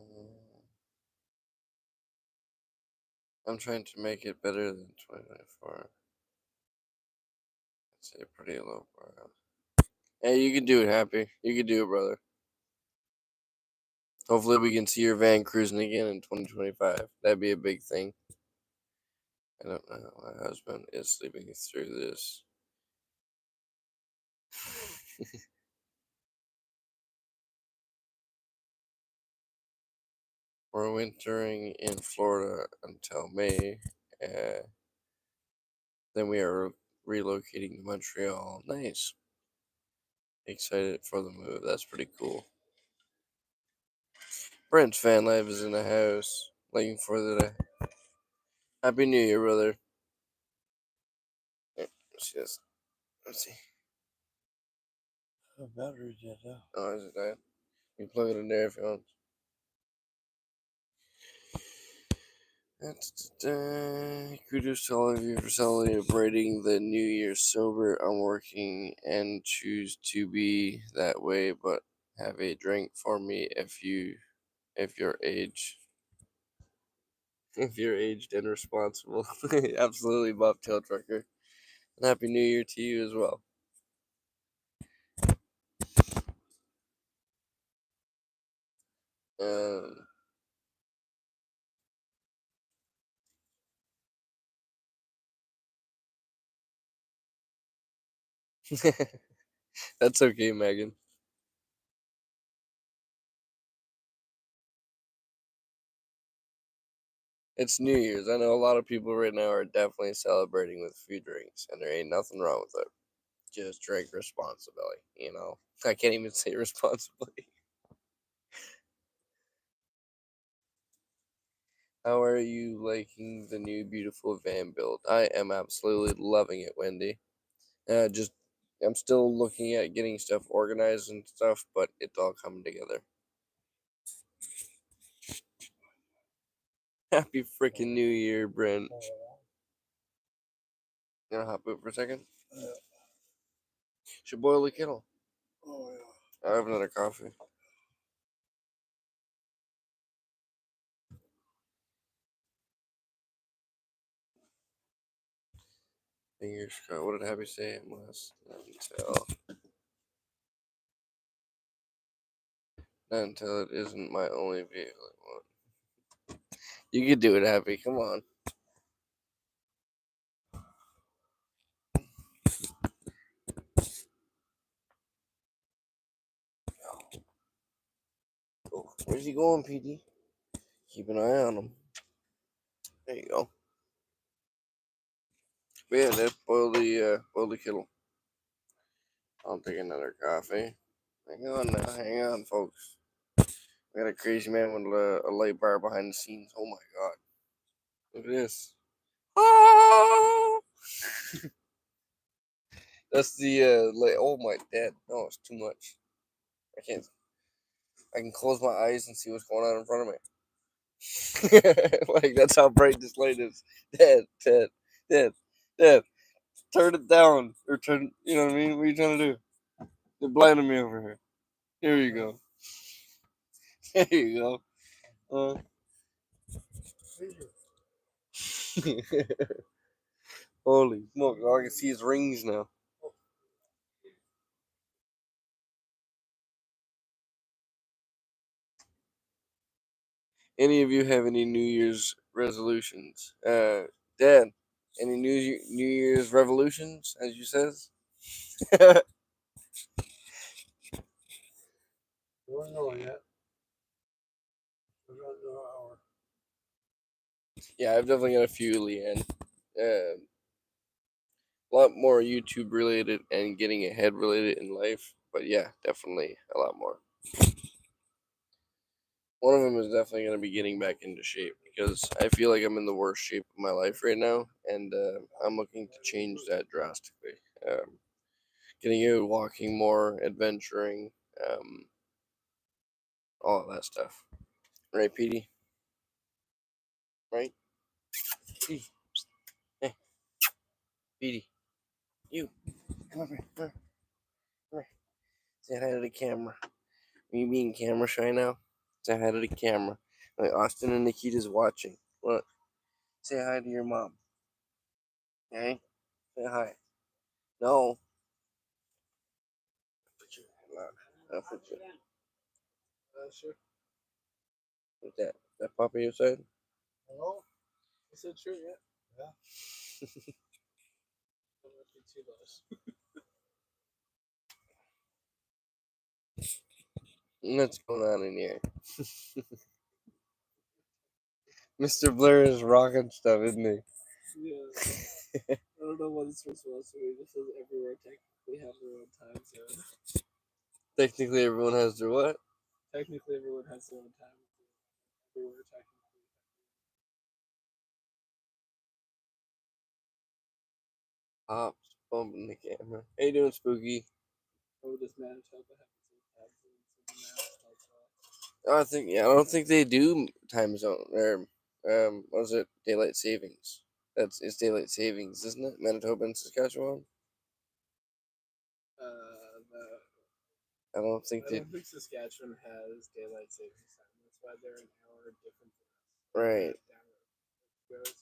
I'm trying to make it better than 2024. It's a pretty low bar. Hey, you can do it, Happy. You can do it, brother. Hopefully, we can see your van cruising again in 2025. That'd be a big thing. I don't know. My husband is sleeping through this. We're wintering in Florida until May. Uh, then we are relocating to Montreal. Nice. Excited for the move. That's pretty cool. Brent's Vanlife is in the house. Looking for the Happy New Year, brother. Let's see this. Let's see. The battery dead now. Oh, is it dead? You can plug it in there if you want. Kudos to all of you for celebrating the New Year sober. I'm working and choose to be that way, but have a drink for me if you're aged. If you're aged and responsible. Absolutely, Bobtail Trucker. And Happy New Year to you as well. Um, that's okay, Megan. It's New Year's. I know a lot of people right now are definitely celebrating with a few drinks, and there ain't nothing wrong with it. Just drink responsibly. I can't even say responsibly. How are you liking the new beautiful van build? I am absolutely loving it, Wendy. Just I'm still looking at getting stuff organized and stuff, but it's all coming together. Happy freaking New Year, Brent. You gonna hop out for a second? Should boil the kettle. Oh yeah. I have another coffee. Fingers crossed. What did Happy say? Unless until Not until it isn't my only vehicle. You could do it, Happy. Come on. Oh, where's he going, PD? Keep an eye on him. There you go. But yeah, that boil the kettle. I'll take another coffee. Hang on now, hang on, folks. We got a crazy man with a light bar behind the scenes. Oh my god. Look at this. Ah! That's the light. Oh my dad. No, it's too much. I can't. I can close my eyes and see what's going on in front of me. Like that's how bright this light is. Dad, Dad, Dad. Turn it down or turn. You know what I mean? What are you trying to do? They're blinding me over here. Here you go. There you go. Holy smoke! All I can see is rings now. Any of you have any New Year's resolutions? Dad, any New Year's revolutions, as you says? I don't know yet. I don't know our. Yeah, I've definitely got a few, Leanne. A lot more YouTube related and getting ahead related in life, but yeah, definitely a lot more. One of them is definitely going to be getting back into shape because I feel like I'm in the worst shape of my life right now, and I'm looking to change that drastically. Getting out, walking more, adventuring, all of that stuff. Right, Petey? Right? Petey. Hey, Petey. You. Come over here. Come over. Come here. Say hi to the camera. Are you being camera shy now? Say hi to the camera. Like Austin and Nikita's watching. Look. Say hi to your mom. Okay? Say hi. No. Put your loud. I'll put you. Sure. What's that? That puppy you said? Hello? I said sure, yeah. Yeah. Don't let me too loud. What's going on in here? Mr. Blair is rocking stuff, isn't he? Yeah. I don't know what it's supposed to be. This is everywhere technically have their own time zone. Technically, everyone has their what? Technically, everyone has their own time zone. Everywhere technically. Pops bumping the camera. How you doing, Spooky? Oh, does Manitoba have its own time zone? So that's I don't think they do time zone or what is it? Daylight savings. It's daylight savings, isn't it? Manitoba and Saskatchewan. the, I don't think I they. don't think Saskatchewan has daylight savings time. That's why they're an hour different than us. Right. Down 2 hours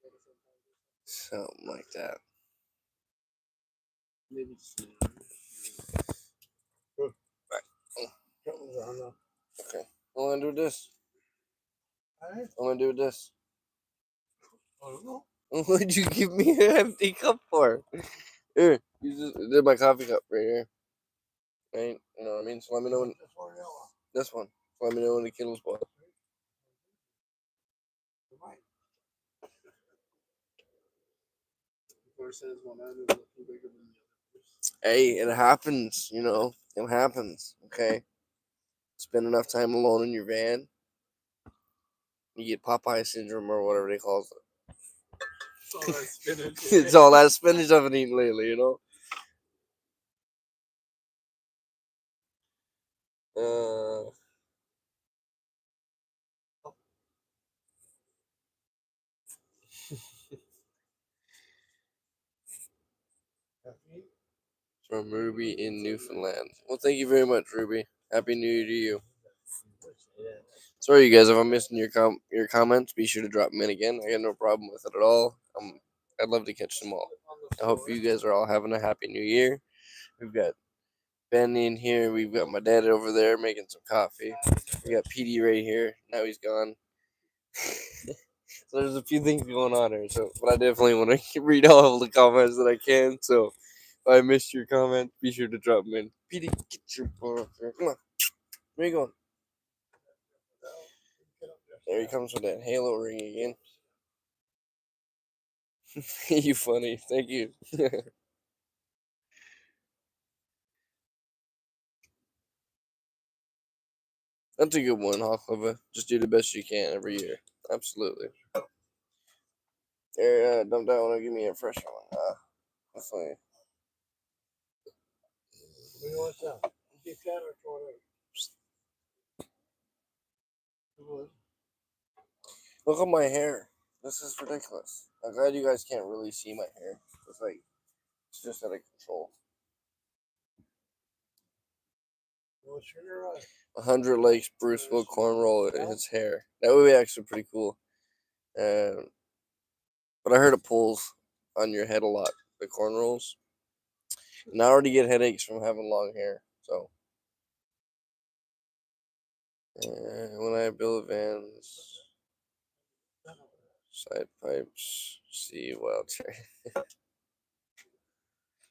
different than us. Something like that. Maybe just Right. Okay. What am I gonna do with this? Alright. What am I gonna do with this? I don't know. What'd you give me an empty cup for? Here, did my coffee cup right here. Right? You know what I mean? So let me know when this one. So let me know when the kettle's boiled. Horse has one eye that's looking bigger than the other. Hey, it happens, you know. It happens. Okay. Spend enough time alone in your van, you get Popeye syndrome or whatever they call it. It's all that spinach. It's all that spinach I've been eating lately, you know. Uh, from Ruby in Newfoundland. Well, thank you very much, Ruby. Happy New Year to you. Sorry, you guys, if I'm missing your comments, be sure to drop them in again. I got no problem with it at all. I'd love to catch them all. I hope you guys are all having a happy New Year. We've got Benny in here. We've got my dad over there making some coffee. We got PD right here. Now he's gone. So there's a few things going on here. So, but I definitely want to read all the comments that I can. So if I missed your comment, be sure to drop them in. PD, get your butt up here. Come on. Where you going? There he comes with that halo ring again. You funny. Thank you. That's a good one, Hawklava. Just do the best you can every year. Absolutely. There, dump that one and give me a fresh one. Definitely. What do you want to Keep that or throw it out? Look at my hair. This is ridiculous. I'm glad you guys can't really see my hair. It's like, it's just out of control. Well, sugar, 100 likes, Bruce will cornroll his hair. That would be actually pretty cool. But I heard it pulls on your head a lot, the cornrows. And I already get headaches from having long hair. So, when I build vans, side pipes, see wild cherry.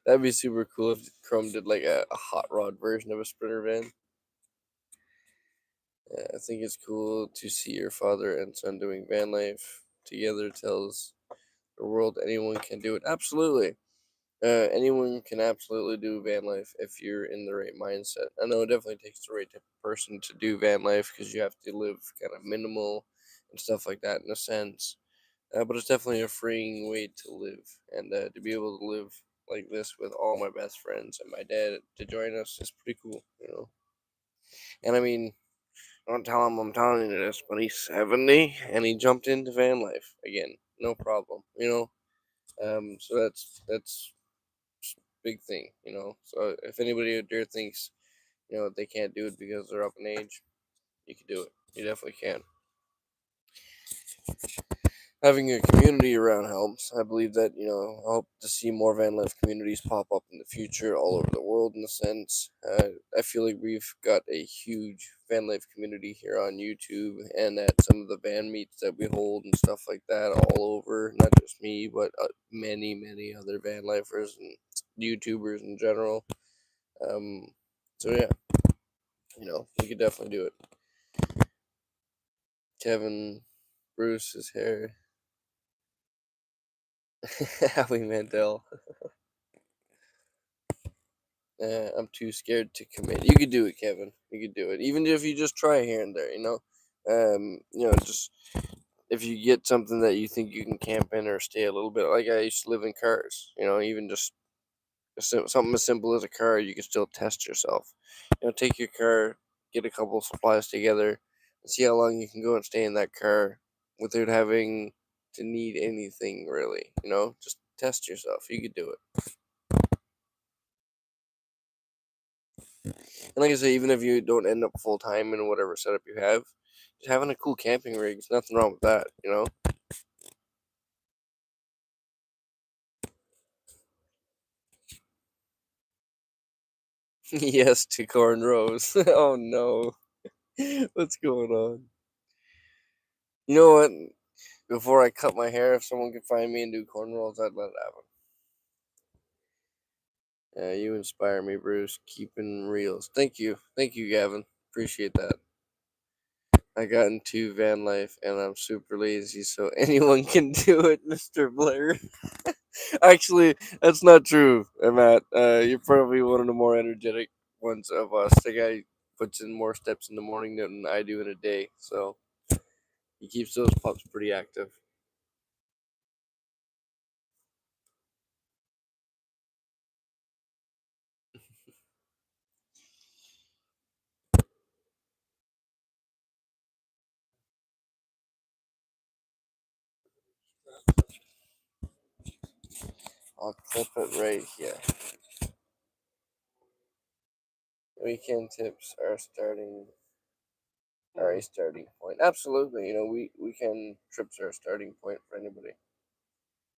That'd be super cool if Chrome did like a hot rod version of a Sprinter van. I think it's cool to see your father and son doing van life together. Tells the world anyone can do it. Absolutely. Anyone can absolutely do van life if you're in the right mindset. I know it definitely takes the right type of person to do van life because you have to live kind of minimal and stuff like that in a sense. But it's definitely a freeing way to live, and to be able to live like this with all my best friends and my dad to join us is pretty cool, you know. And I mean, don't tell him I'm telling you this, but he's 70 and he jumped into van life again, no problem, you know. So that's big thing, you know. So if anybody out there thinks, you know, they can't do it because they're up in age, you can do it. You definitely can. Having a community around helps. I believe that, you know, I hope to see more van life communities pop up in the future all over the world in a sense. I feel like we've got a huge van life community here on YouTube and at some of the van meets that we hold and stuff like that all over. Not just me, but many, many other van lifers and YouTubers in general. Um, so yeah, you know, we could definitely do it. Kevin, Bruce's hair. Howie Mandel. I'm too scared to commit. You could do it, Kevin. You could do it, even if you just try here and there. You know, just if you get something that you think you can camp in or stay a little bit. Like I used to live in cars. You know, even just something as simple as a car, you can still test yourself. You know, take your car, get a couple supplies together, and see how long you can go and stay in that car without having to need anything really. You know, just test yourself. You could do it. And like I say, even if you don't end up full time in whatever setup you have, just having a cool camping rig is nothing wrong with that, you know? Yes to cornrows. Oh no. What's going on? You know what? Before I cut my hair, if someone could find me and do cornrows, I'd let it happen. You inspire me, Bruce. Keeping reals. Thank you. Thank you, Gavin. Appreciate that. I got into van life and I'm super lazy, so anyone can do it, Mr. Blair. Actually, that's not true, Matt. You're probably one of the more energetic ones of us. The guy puts in more steps in the morning than I do in a day, so he keeps those pups pretty active. I'll clip it right here. Weekend tips are a starting point. Absolutely, you know, weekend trips are a starting point for anybody.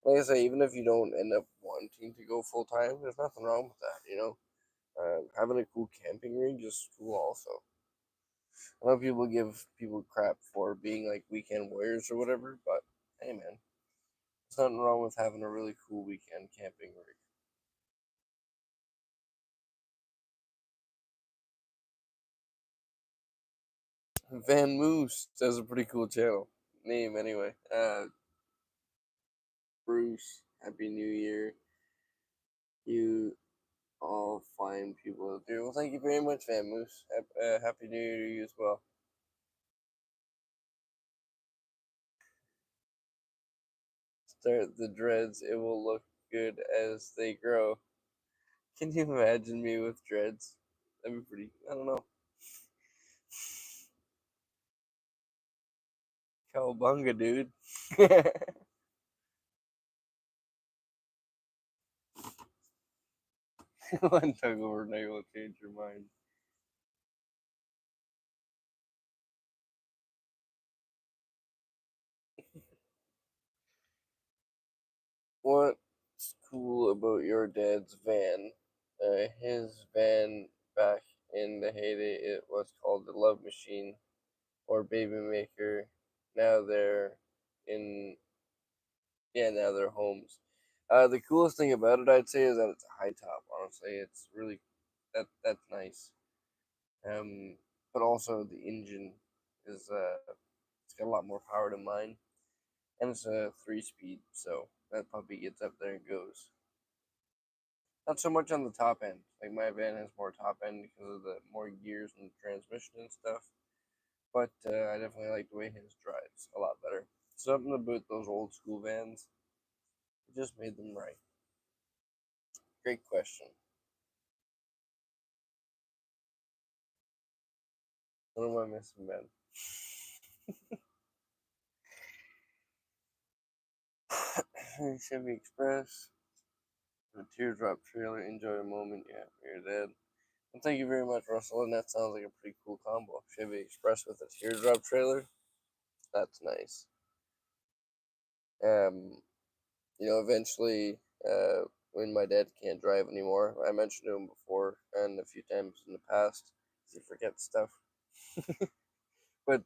Like I say, even if you don't end up wanting to go full time, there's nothing wrong with that, you know. Having a cool camping rig is cool also. A lot of people give people crap for being like weekend warriors or whatever, but hey man, there's nothing wrong with having a really cool weekend camping rig. Van Moose has a pretty cool channel name anyway. Bruce, Happy New Year. You all fine people out there. Well, thank you very much, Van Moose. Happy New Year to you as well. Start the dreads. It will look good as they grow. Can you imagine me with dreads? That'd be pretty. I don't know. Cowabunga, dude. One tug overnight will change your mind. What's cool about your dad's van? His van back in the heyday, it was called the Love Machine or Baby Maker. Now they're in, yeah, now they're homes. The coolest thing about it, I'd say, is that it's a high top. Honestly, it's really that's nice. Um, but also the engine is it's got a lot more power than mine, and it's a 3-speed, so that puppy gets up there and goes. Not so much on the top end. Like my van has more top end because of the more gears and the transmission and stuff. But I definitely like the way his drives a lot better. Something about those old school vans, it just made them right. Great question. What am I missing, Ben? Chevy Express, the teardrop trailer. Enjoy a moment. Yeah, you're dead. And thank you very much, Russell. And that sounds like a pretty cool combo. Chevy Express with a teardrop trailer. That's nice. Um, eventually, when my dad can't drive anymore, I mentioned to him before and a few times in the past, he forgets stuff. But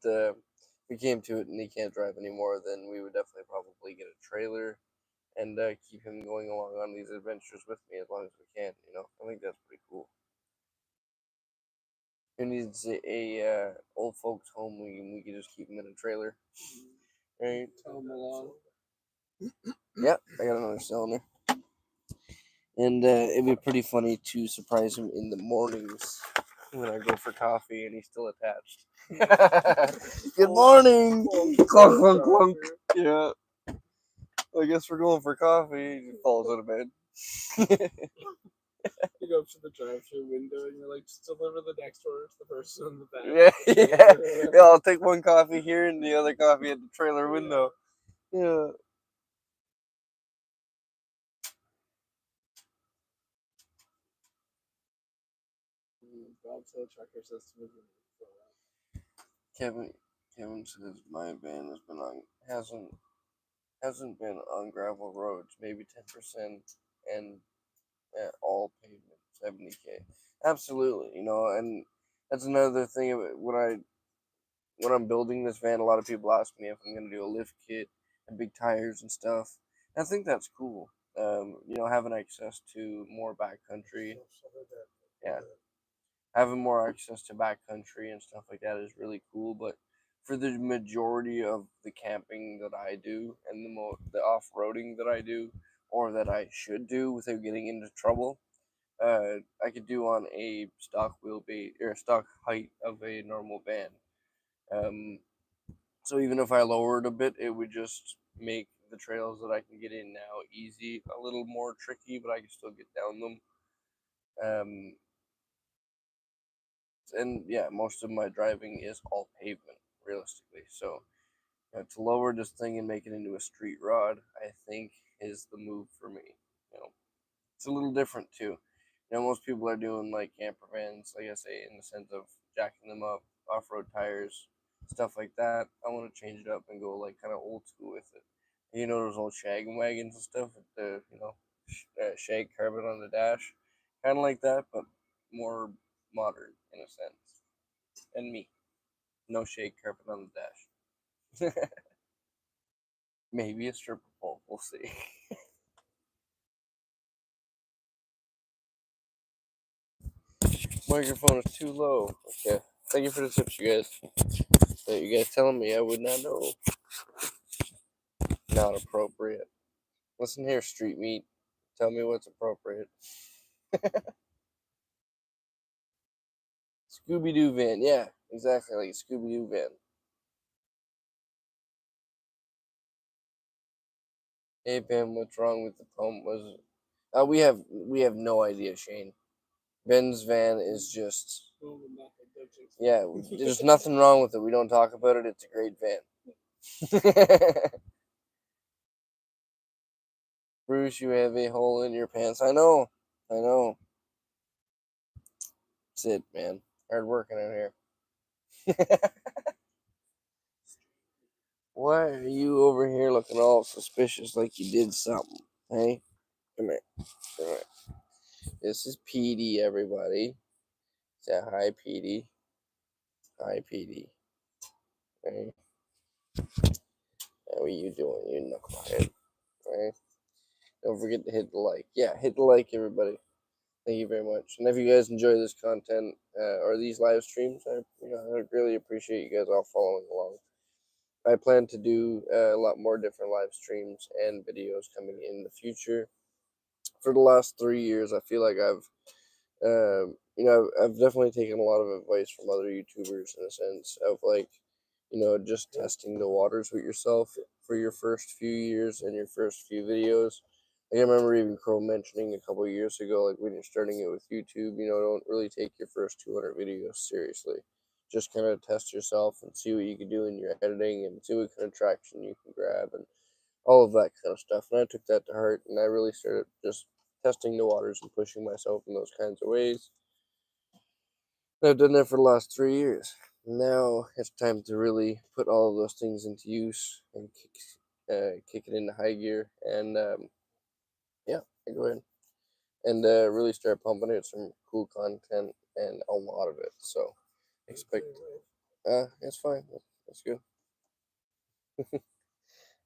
we came to it and he can't drive anymore, then we would definitely probably get a trailer and keep him going along on these adventures with me as long as we can. I think that's pretty cool. Who needs a old folks home? We can just keep him in a trailer, right? Tell him along. Yep, I got another cylinder. And it'd be pretty funny to surprise him in the mornings when I go for coffee and he's still attached. Good morning! Clunk, clunk, clunk. Yeah. I guess we're going for coffee. He falls out of bed. You go up to the drive-through window and you're like, just deliver the next order to the person in the back. Yeah. I'll take one coffee here and the other coffee at the trailer window. Yeah. Bob said trucker system is Kevin Kevin says my van hasn't been on gravel roads, maybe 10%, and all pavement 70K. Absolutely, and that's another thing of it. When I'm building this van, a lot of people ask me if I'm gonna do a lift kit and big tires and stuff. And I think that's cool. Having access to more backcountry, yeah, having more access to backcountry and stuff like that is really cool. But for the majority of the camping that I do and the off roading that I do, or that I should do without getting into trouble, I could do on a stock wheelbase or stock height of a normal van. Um, so even if I lowered a bit, it would just make the trails that I can get in now easy, a little more tricky, but I can still get down them. Um, and yeah, most of my driving is all pavement, realistically. So to lower this thing and make it into a street rod, I think is the move for me. You know, it's a little different too. Most people are doing like camper vans, like I say, in the sense of jacking them up, off-road tires, stuff like that. I want to change it up and go like kind of old school with it. Those old shag wagons and stuff with the shag carbon on the dash, kind of like that, but more modern in a sense. And me, no shade carpet on the dash. Maybe a stripper pole. We'll see. Microphone is too low. Okay. Thank you for the tips, you guys. That you guys telling me I would not know. Not appropriate. Listen here, street meat. Tell me what's appropriate. Scooby Doo van. Yeah, exactly like Scooby Doo van. Hey Ben, what's wrong with the pump? We have no idea, Shane. Ben's van is just yeah. There's nothing wrong with it. We don't talk about it. It's a great van. Bruce, you have a hole in your pants. I know. I know. That's it, man. Hard working out here. Why are you over here looking all suspicious like you did something? Hey, come here. Come here. This is Petey, everybody. Say hi, Petey. Hi, Petey. Hey, how are you doing, you knucklehead? Right? Don't forget to hit the like. Yeah, hit the like, everybody. Thank you very much. And if you guys enjoy this content or these live streams, I really appreciate you guys all following along. I plan to do a lot more different live streams and videos coming in the future. For the last 3 years, I feel like I've definitely taken a lot of advice from other YouTubers in a sense of like, just testing the waters with yourself for your first few years and your first few videos. Like, I remember even Crow mentioning a couple of years ago, like when you're starting it with YouTube, don't really take your first 200 videos seriously. Just kind of test yourself and see what you can do in your editing and see what kind of traction you can grab and all of that kind of stuff. And I took that to heart and I really started just testing the waters and pushing myself in those kinds of ways. And I've done that for the last 3 years. Now it's time to really put all of those things into use and kick it into high gear. And yeah, go ahead and really start pumping out some cool content and a lot of it. So expect. It's fine. That's good.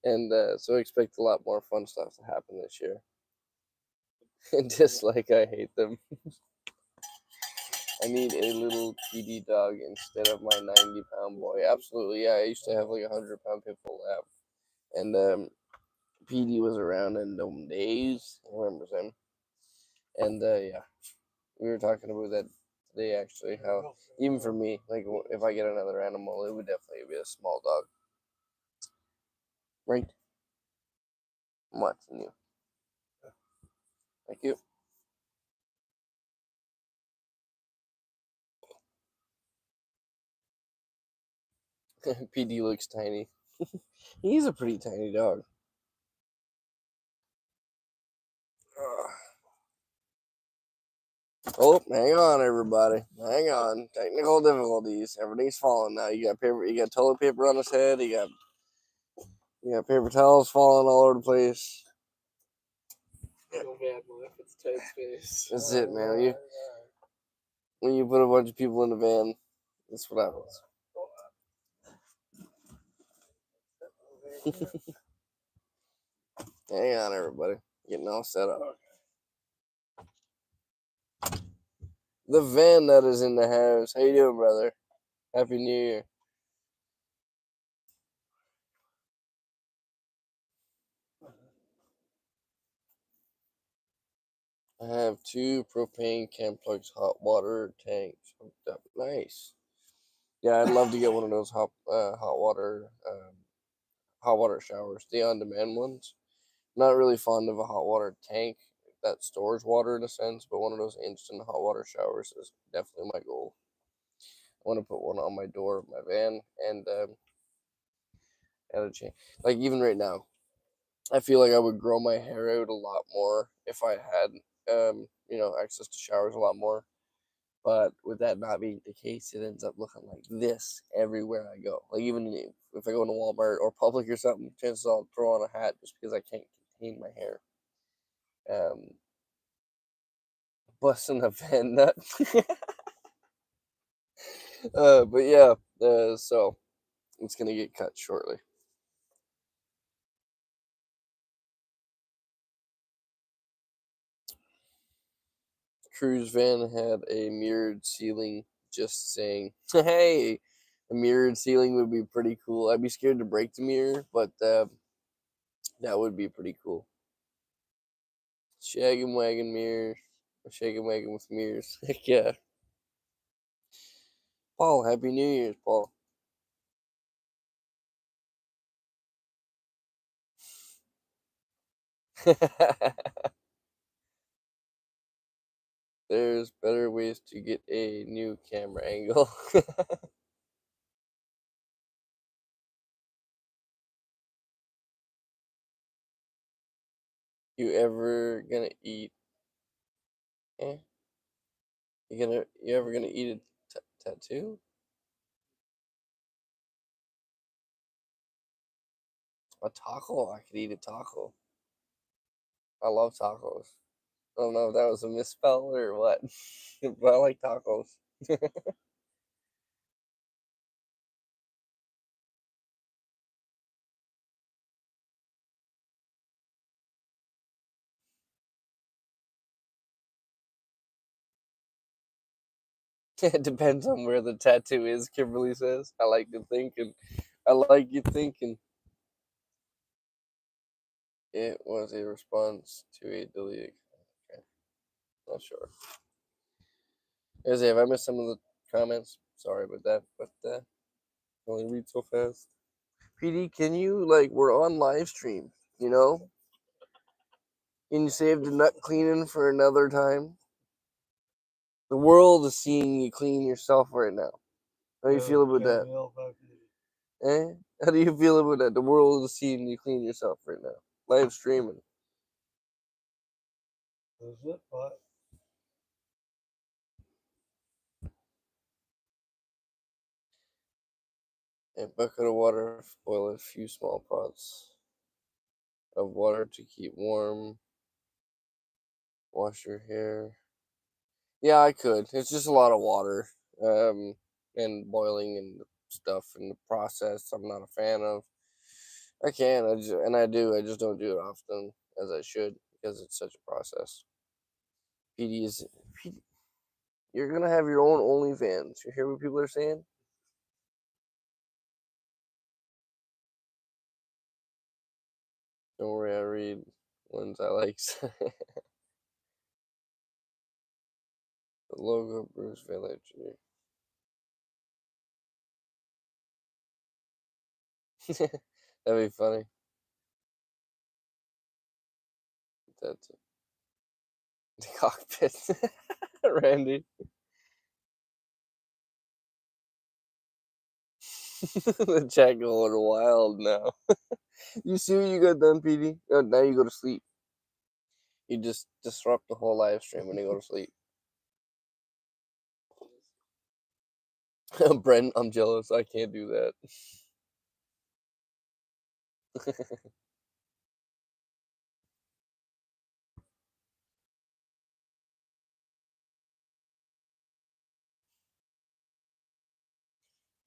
And so expect a lot more fun stuff to happen this year. And just like I hate them. I need a little PD dog instead of my 90-pound boy. Absolutely, yeah. I used to have like a 100-pound pit bull lab, and PD was around in them days. I remember him, and yeah, we were talking about that today actually. How even for me, like if I get another animal, it would definitely be a small dog, right? I'm watching you. Thank you. PD looks tiny. He's a pretty tiny dog. Oh, hang on, everybody. Hang on. Technical difficulties. Everything's falling now. You got paper. You got toilet paper on his head. You got paper towels falling all over the place. It's tight space. That's it, man. When you put a bunch of people in the van, that's what happens. Hang on, everybody. Getting all set up. The van that is in the house. How you doing, brother? Happy New Year. I have 2 propane Camplugs hot water tanks hooked up. Nice. Yeah, I'd love to get one of those hot water showers, the on-demand ones. Not really fond of a hot water tank that stores water in a sense, but one of those instant hot water showers is definitely my goal. I want to put one on my door of my van and add a chain. Like even right now, I feel like I would grow my hair out a lot more if I had access to showers a lot more. But with that not being the case, it ends up looking like this everywhere I go. Like even if I go into Walmart or Public or something, chances I'll throw on a hat just because I can't contain my hair. Um, Busting a van nut. But yeah, so it's gonna get cut shortly. Cruise van had a mirrored ceiling. Just saying, hey, a mirrored ceiling would be pretty cool. I'd be scared to break the mirror, but that would be pretty cool. Shag and wagon mirrors. Shag and wagon with mirrors. Heck yeah. Paul, Happy New Year's, Paul. There's better ways to get a new camera angle. You ever gonna eat? Eh? You ever gonna eat a tattoo? A taco? I could eat a taco. I love tacos. I don't know if that was a misspell or what, but I like tacos. It depends on where the tattoo is, Kimberly says. I like to think, and I like you thinking. It was a response to a deleted. Okay, not sure. As if I missed some of the comments, sorry about that, but I only read so fast. PD, can you we're on live stream, you know? Can you save the nut cleaning for another time? The world is seeing you clean yourself right now. How do you feel about that? Eh? How do you feel about that? The world is seeing you clean yourself right now. Live streaming. Is it? What? A bucket of water, boil a few small pots of water to keep warm. Wash your hair. Yeah, I could. It's just a lot of water, and boiling and stuff in the process. I'm not a fan of. I can, and I do. I just don't do it often as I should because it's such a process. PD is. PD, you're gonna have your own OnlyFans. You hear what people are saying? Don't worry, I read ones I like. The logo, Bruce Vanlife Jr. That'd be funny. That's the cockpit. Randy. The chat going wild now. You see what you got done, PD? Oh, now you go to sleep. You just disrupt the whole live stream when you go to sleep. Brent, I'm jealous. I can't do that.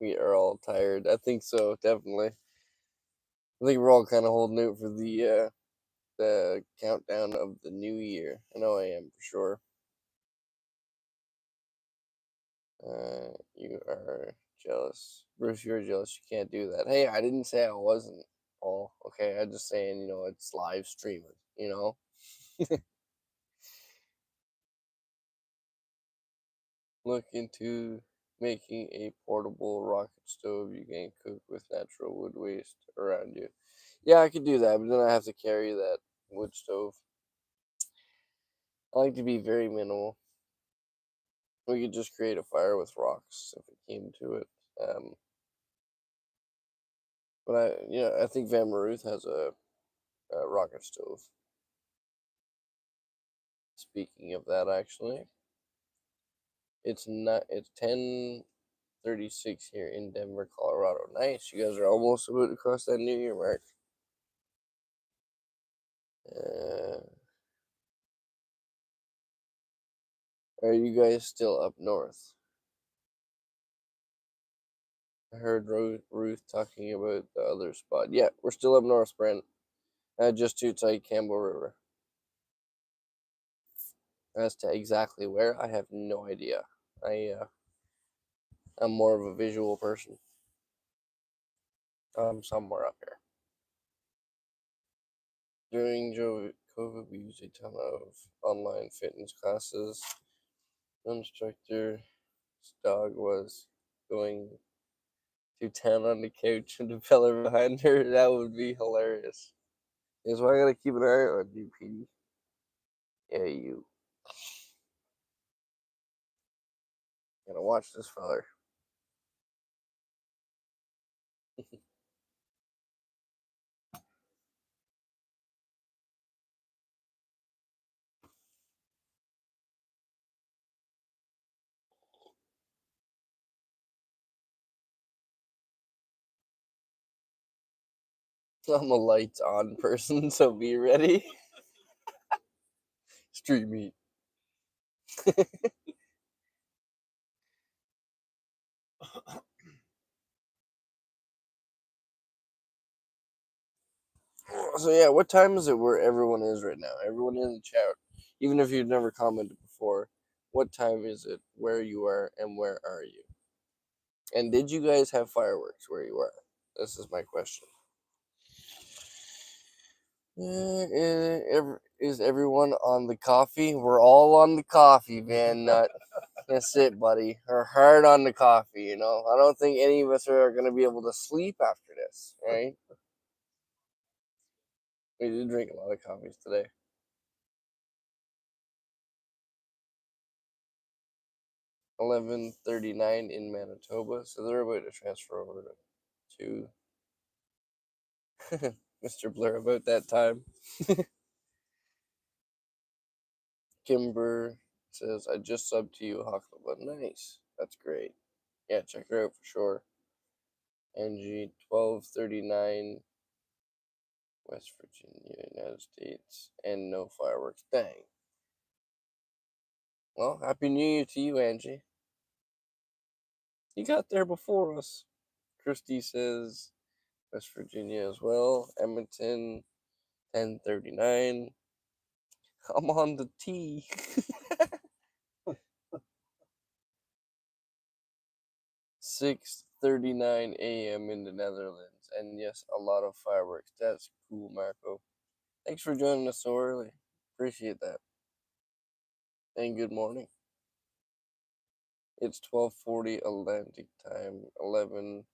We are all tired. I think so, definitely. I think we're all kind of holding out for the countdown of the new year. I know I am for sure. You are jealous. Bruce, you're jealous. You can't do that. Hey, I didn't say I wasn't, Paul. Okay, I'm just saying, it's live streaming. Look into making a portable rocket stove you can cook with natural wood waste around you. Yeah, I could do that, but then I have to carry that wood stove. I like to be very minimal. We could just create a fire with rocks if it came to it. But I think Van Maruth has a rocket stove. Speaking of that, actually, it's 10:36 here in Denver, Colorado. Nice, you guys are almost about to cross that New Year mark. Uh, Are you guys still up north? I heard Ruth talking about the other spot. Yeah, we're still up north, Brent. Just to outside Campbell River. As to exactly where, I have no idea. I'm more of a visual person. Somewhere up here. During COVID, we used a ton of online fitness classes. The instructor's dog was going to town on the couch and the fella behind her. That would be hilarious. Is why I gotta keep an eye on you, Petey. Yeah, you. Gotta watch this feller. I'm a lights on person, so be ready. Street meat. So yeah, what time is it where everyone is right now? Everyone in the chat, even if you've never commented before, what time is it where you are and where are you? And did you guys have fireworks where you are? This is my question. Is everyone on the coffee? We're all on the coffee, Van Nut. That's it, buddy. We're hard on the coffee, you know. I don't think any of us are going to be able to sleep after this, right? We did drink a lot of coffees today. 11:39 in Manitoba, so they're about to transfer over to Mr. Blair about that time. Kimber says, I just subbed to you, Hawkle. Nice. That's great. Yeah, check her out for sure. Angie, 12:39, West Virginia, United States, and no fireworks. Dang. Well, Happy New Year to you, Angie. You got there before us. Christy says, West Virginia as well. Edmonton, 10:39. I'm on the T. 6:39 a.m. in the Netherlands, and yes, a lot of fireworks. That's cool, Marco. Thanks for joining us so early. Appreciate that. And good morning. It's 12:40 Atlantic time, 11:40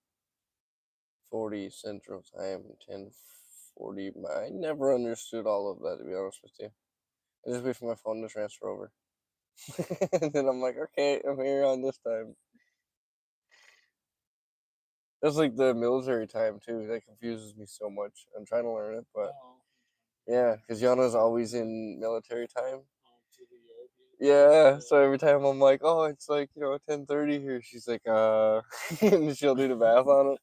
Central time, 10:40. I never understood all of that, to be honest with you. I just wait for my phone to transfer over. And then I'm like, okay, I'm here on this time. That's like the military time too. That confuses me so much. I'm trying to learn it, but yeah, because Yana's always in military time. Yeah, so every time I'm like, oh, it's like 10:30 here. She's like, and she'll do the math on it.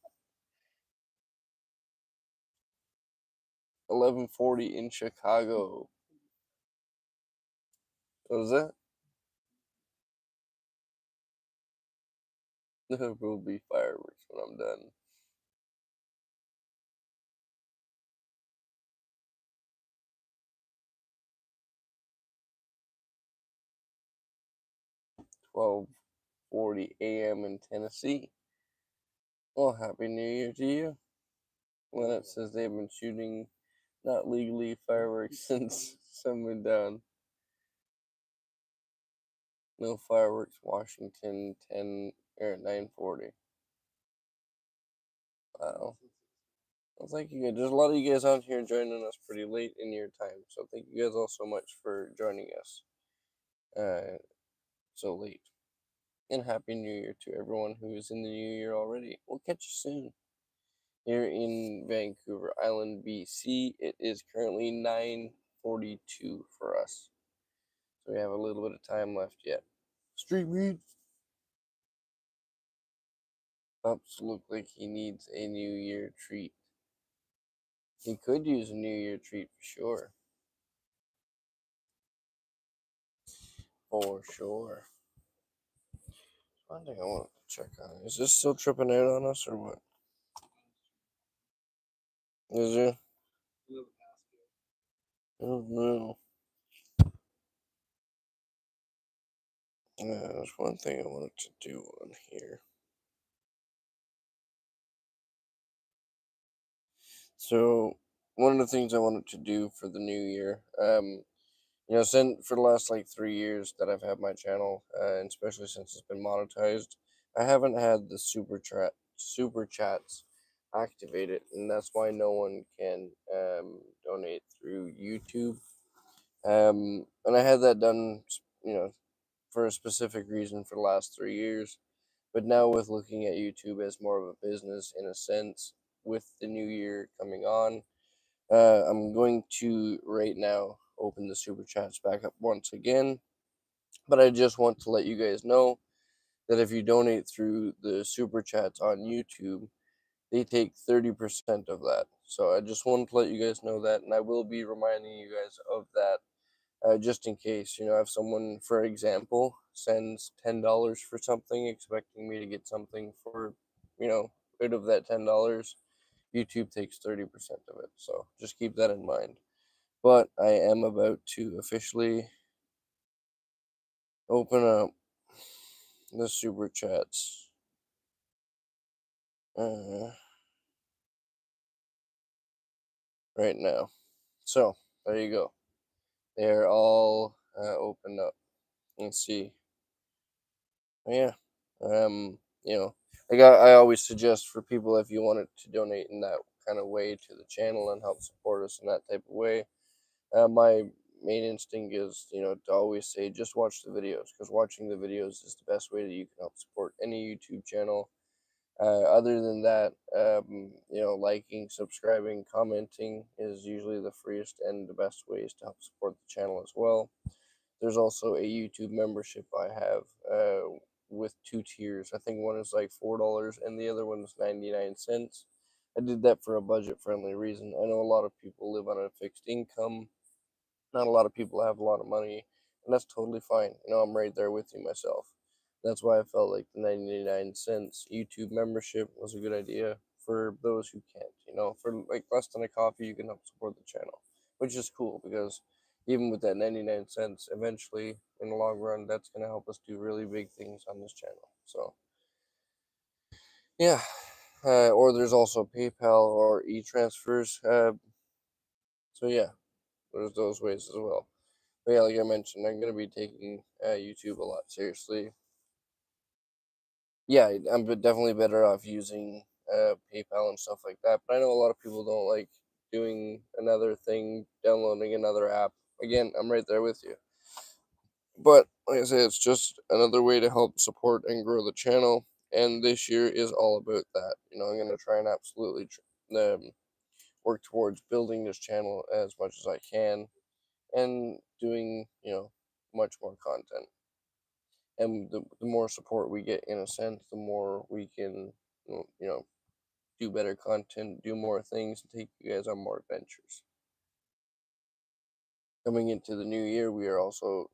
11:40 in Chicago. What was that? There will be fireworks when I'm done. "12:40 a.m. in Tennessee." Well, Happy New Year to you. When it says they've been shooting not legally fireworks since someone down. No fireworks, Washington, 9:40. Wow. Well, thank you guys. There's a lot of you guys on here joining us pretty late in your time, so thank you guys all so much for joining us so late. And Happy New Year to everyone who is in the new year already. We'll catch you soon. Here in Vancouver Island, BC, it is currently 9:42 for us. So we have a little bit of time left yet. Street meat. Pups look like he needs a New Year treat. He could use a New Year treat for sure. For sure. One thing I want to check on. Is this still tripping out on us or what? Is it? Oh no. There's one thing I wanted to do on here. So one of the things I wanted to do for the new year, since for the last like 3 years that I've had my channel, and especially since it's been monetized, I haven't had the super chats activated, and that's why no one can donate through YouTube. And I had that done, for a specific reason for the last 3 years. But now with looking at YouTube as more of a business in a sense, with the new year coming on, I'm going to right now open the super chats back up once again. But I just want to let you guys know that if you donate through the super chats on YouTube, they take 30% of that. So I just wanted to let you guys know that, and I will be reminding you guys of that, just in case. If someone, for example, sends $10 for something, expecting me to get something for, out of that $10, YouTube takes 30% of it. So just keep that in mind. But I am about to officially open up the super chats right now. So there you go. They're all opened up. Let's see. Yeah. Um, you know, I always suggest for people, if you wanted to donate in that kind of way to the channel and help support us in that type of way, my main instinct is, to always say just watch the videos, because watching the videos is the best way that you can help support any YouTube channel. Other than that, liking, subscribing, commenting is usually the freest and the best ways to help support the channel as well. There's also a YouTube membership I have, with 2 tiers. I think one is like $4 and the other one is 99 cents. I did that for a budget friendly reason. I know a lot of people live on a fixed income. Not a lot of people have a lot of money, and that's totally fine. I'm right there with you myself. That's why I felt like the 99 cents YouTube membership was a good idea for those who can't. For like less than a coffee, you can help support the channel, which is cool, because even with that 99 cents, eventually in the long run, that's going to help us do really big things on this channel. So, yeah. Or there's also PayPal or e-transfers. So, yeah, there's those ways as well. But yeah, like I mentioned, I'm gonna be taking YouTube a lot seriously. Yeah, I'm definitely better off using PayPal and stuff like that. But I know a lot of people don't like doing another thing, downloading another app. Again, I'm right there with you. But like I say, it's just another way to help support and grow the channel. And this year is all about that. I'm gonna try and absolutely work towards building this channel as much as I can, and doing much more content. And the more support we get, in a sense, the more we can, do better content, do more things, and take you guys on more adventures. Coming into the new year, we are also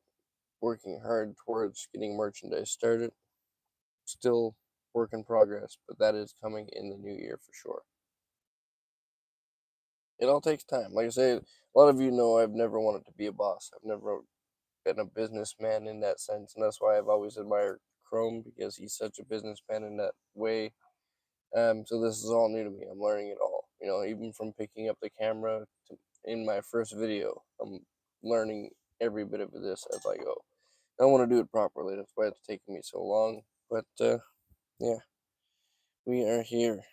working hard towards getting merchandise started. Still work in progress, but that is coming in the new year for sure. It all takes time. Like I say, a lot of you know I've never wanted to be a boss. I've never been a businessman in that sense, and that's why I've always admired Chrome, because he's such a businessman in that way. So this is all new to me. I'm learning it all. Even from picking up the camera to in my first video, I'm learning every bit of this as I go. I want to do it properly. That's why it's taking me so long. But yeah, we are here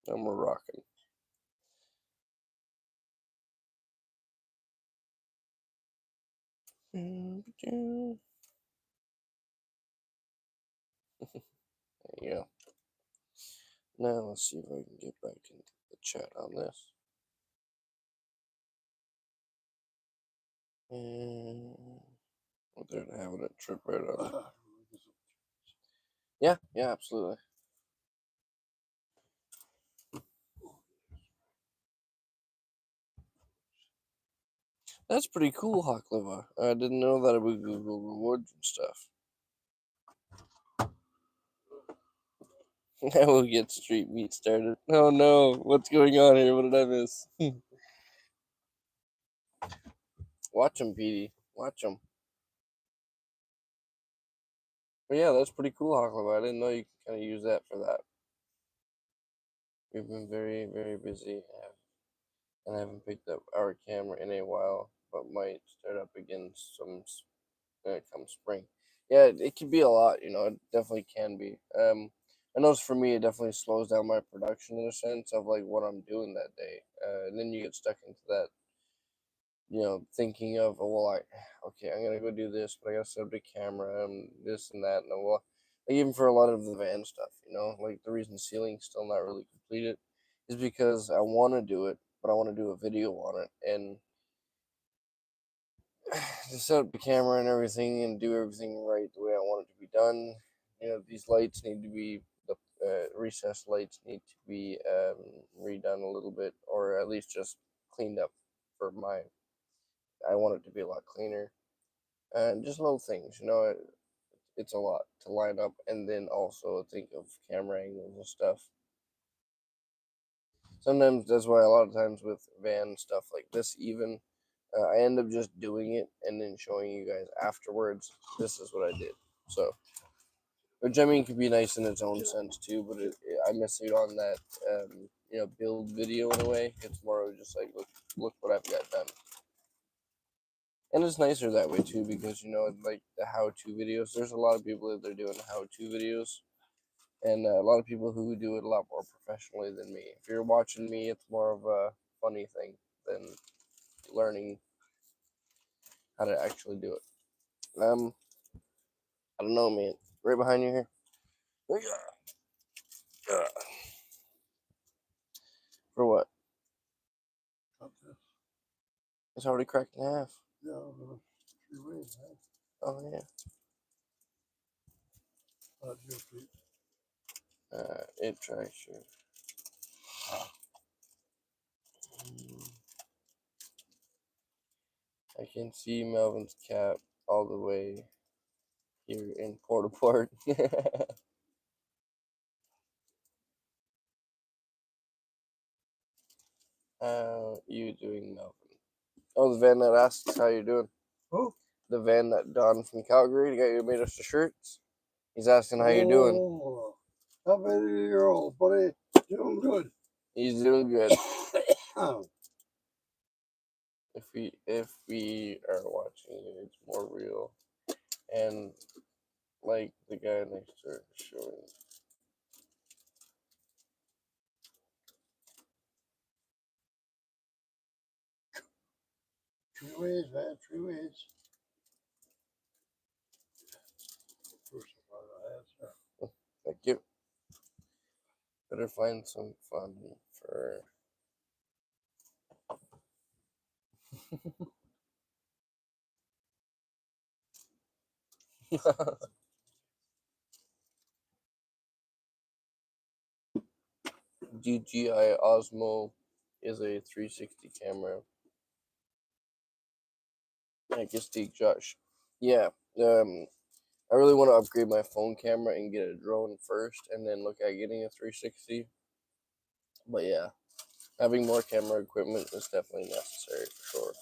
and we're rocking. There you go. Now let's see if I can get back into the chat on this. They're having a trip right on. Yeah, absolutely. That's pretty cool, Hawkliva. I didn't know that it would Google rewards and stuff. I will get street meat started. Oh no, what's going on here? What did I miss? Watch him, Petey. Watch him. But yeah, that's pretty cool, Hawkliva. I didn't know you could kind of use that for that. We've been very, very busy, and I haven't picked up our camera in a while, but might start up again come spring. Yeah, it can be a lot, it definitely can be. I notice for me, it definitely slows down my production in a sense of like what I'm doing that day. And then you get stuck into that, thinking of, oh, well, okay, I'm gonna go do this, but I gotta set up the camera and this and that. And well, like even for a lot of the van stuff, like the reason ceiling's still not really completed is because I want to do it, but I want to do a video on it. And to set up the camera and everything and do everything right the way I want it to be done. These lights need to be the recessed lights need to be redone a little bit, or at least just cleaned up for my. I want it to be a lot cleaner, and just little things. It's a lot to line up, and then also think of camera angles and stuff. Sometimes that's why a lot of times with van stuff like this, even I end up just doing it and then showing you guys afterwards. This is what I did. So, which I mean could be nice in its own sense too, but I miss it on that build video in a way. It's more of just like look what I've got done, and it's nicer that way too because like the how-to videos. There's a lot of people that they're doing how-to videos, and a lot of people who do it a lot more professionally than me. If you're watching me, it's more of a funny thing than learning how to actually do it. I don't know, man. Right behind you here. For what? It's already cracked in half. No, 3 ways, man. Oh yeah. Your feet. It tries to. I can see Melvin's cap all the way here in Port-au-Port. How you doing, Melvin? Oh, the van that asks how you doing. Who? The van that Don from Calgary, the guy who made us the shirts. He's asking how you doing. Oh, how many year old, buddy? Doing good. He's doing good. Oh. If we are watching it, it's more real. And like the guy next to her showing. Three ways, man. 3 ways. Thank you. Better find some fun for. DJI Osmo is a 360 camera. I guess Josh. Yeah. I really want to upgrade my phone camera and get a drone first, and then look at getting a 360. But yeah, having more camera equipment is definitely necessary for sure.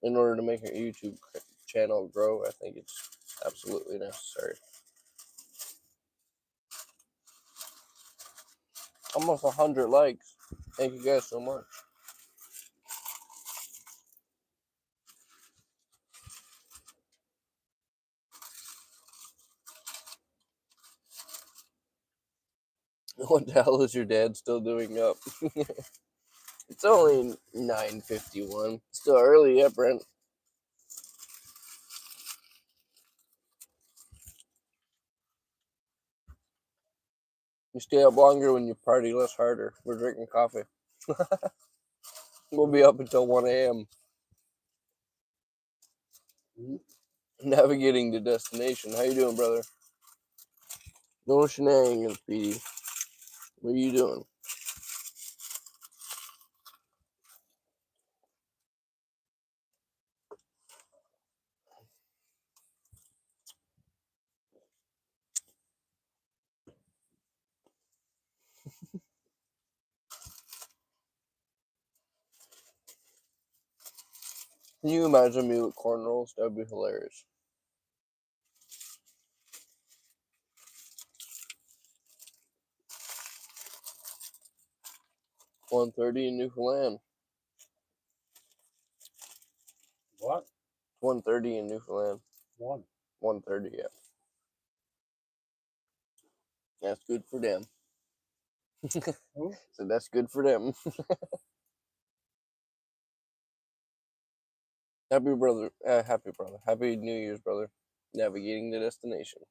In order to make a YouTube channel grow, I think it's absolutely necessary. Almost 100 likes. Thank you guys so much. What the hell is your dad still doing up? It's only 9:51. Still early, yeah, Brent. You stay up longer when you party less harder. We're drinking coffee. We'll be up until 1 a.m. Navigating the destination. How you doing, brother? No shenanigans, Petey. What are you doing? . Can you imagine me with cornrows? That would be hilarious. 1:30 in Newfoundland. What? 1:30 in Newfoundland. 1. 1:30, yeah. That's good for them. Who? So that's good for them. Happy brother. Happy brother. Happy New Year's, brother. Navigating the destination.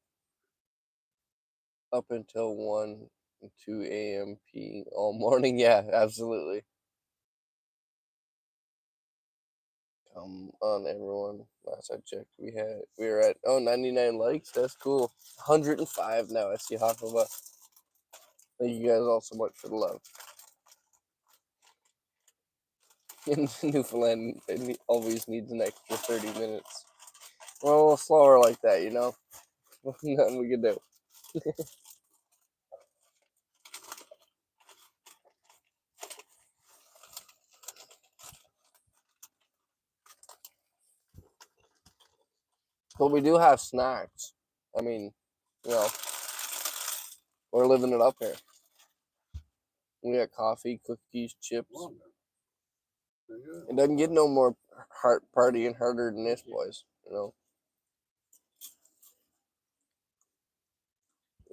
Up until 1 and 2 a.m. p all morning. Yeah, absolutely. Come on, everyone. Last I checked, we were at 99 likes. That's cool. 105 now. I see half of us. Thank you guys all so much for the love. In Newfoundland, it always needs an extra 30 minutes. Well, a little slower like that, you know? Nothing we can do. But we do have snacks. I mean, you know, we're living it up here. We got coffee, cookies, chips. Well, very good. It doesn't get no more partying harder than this, boys. You know.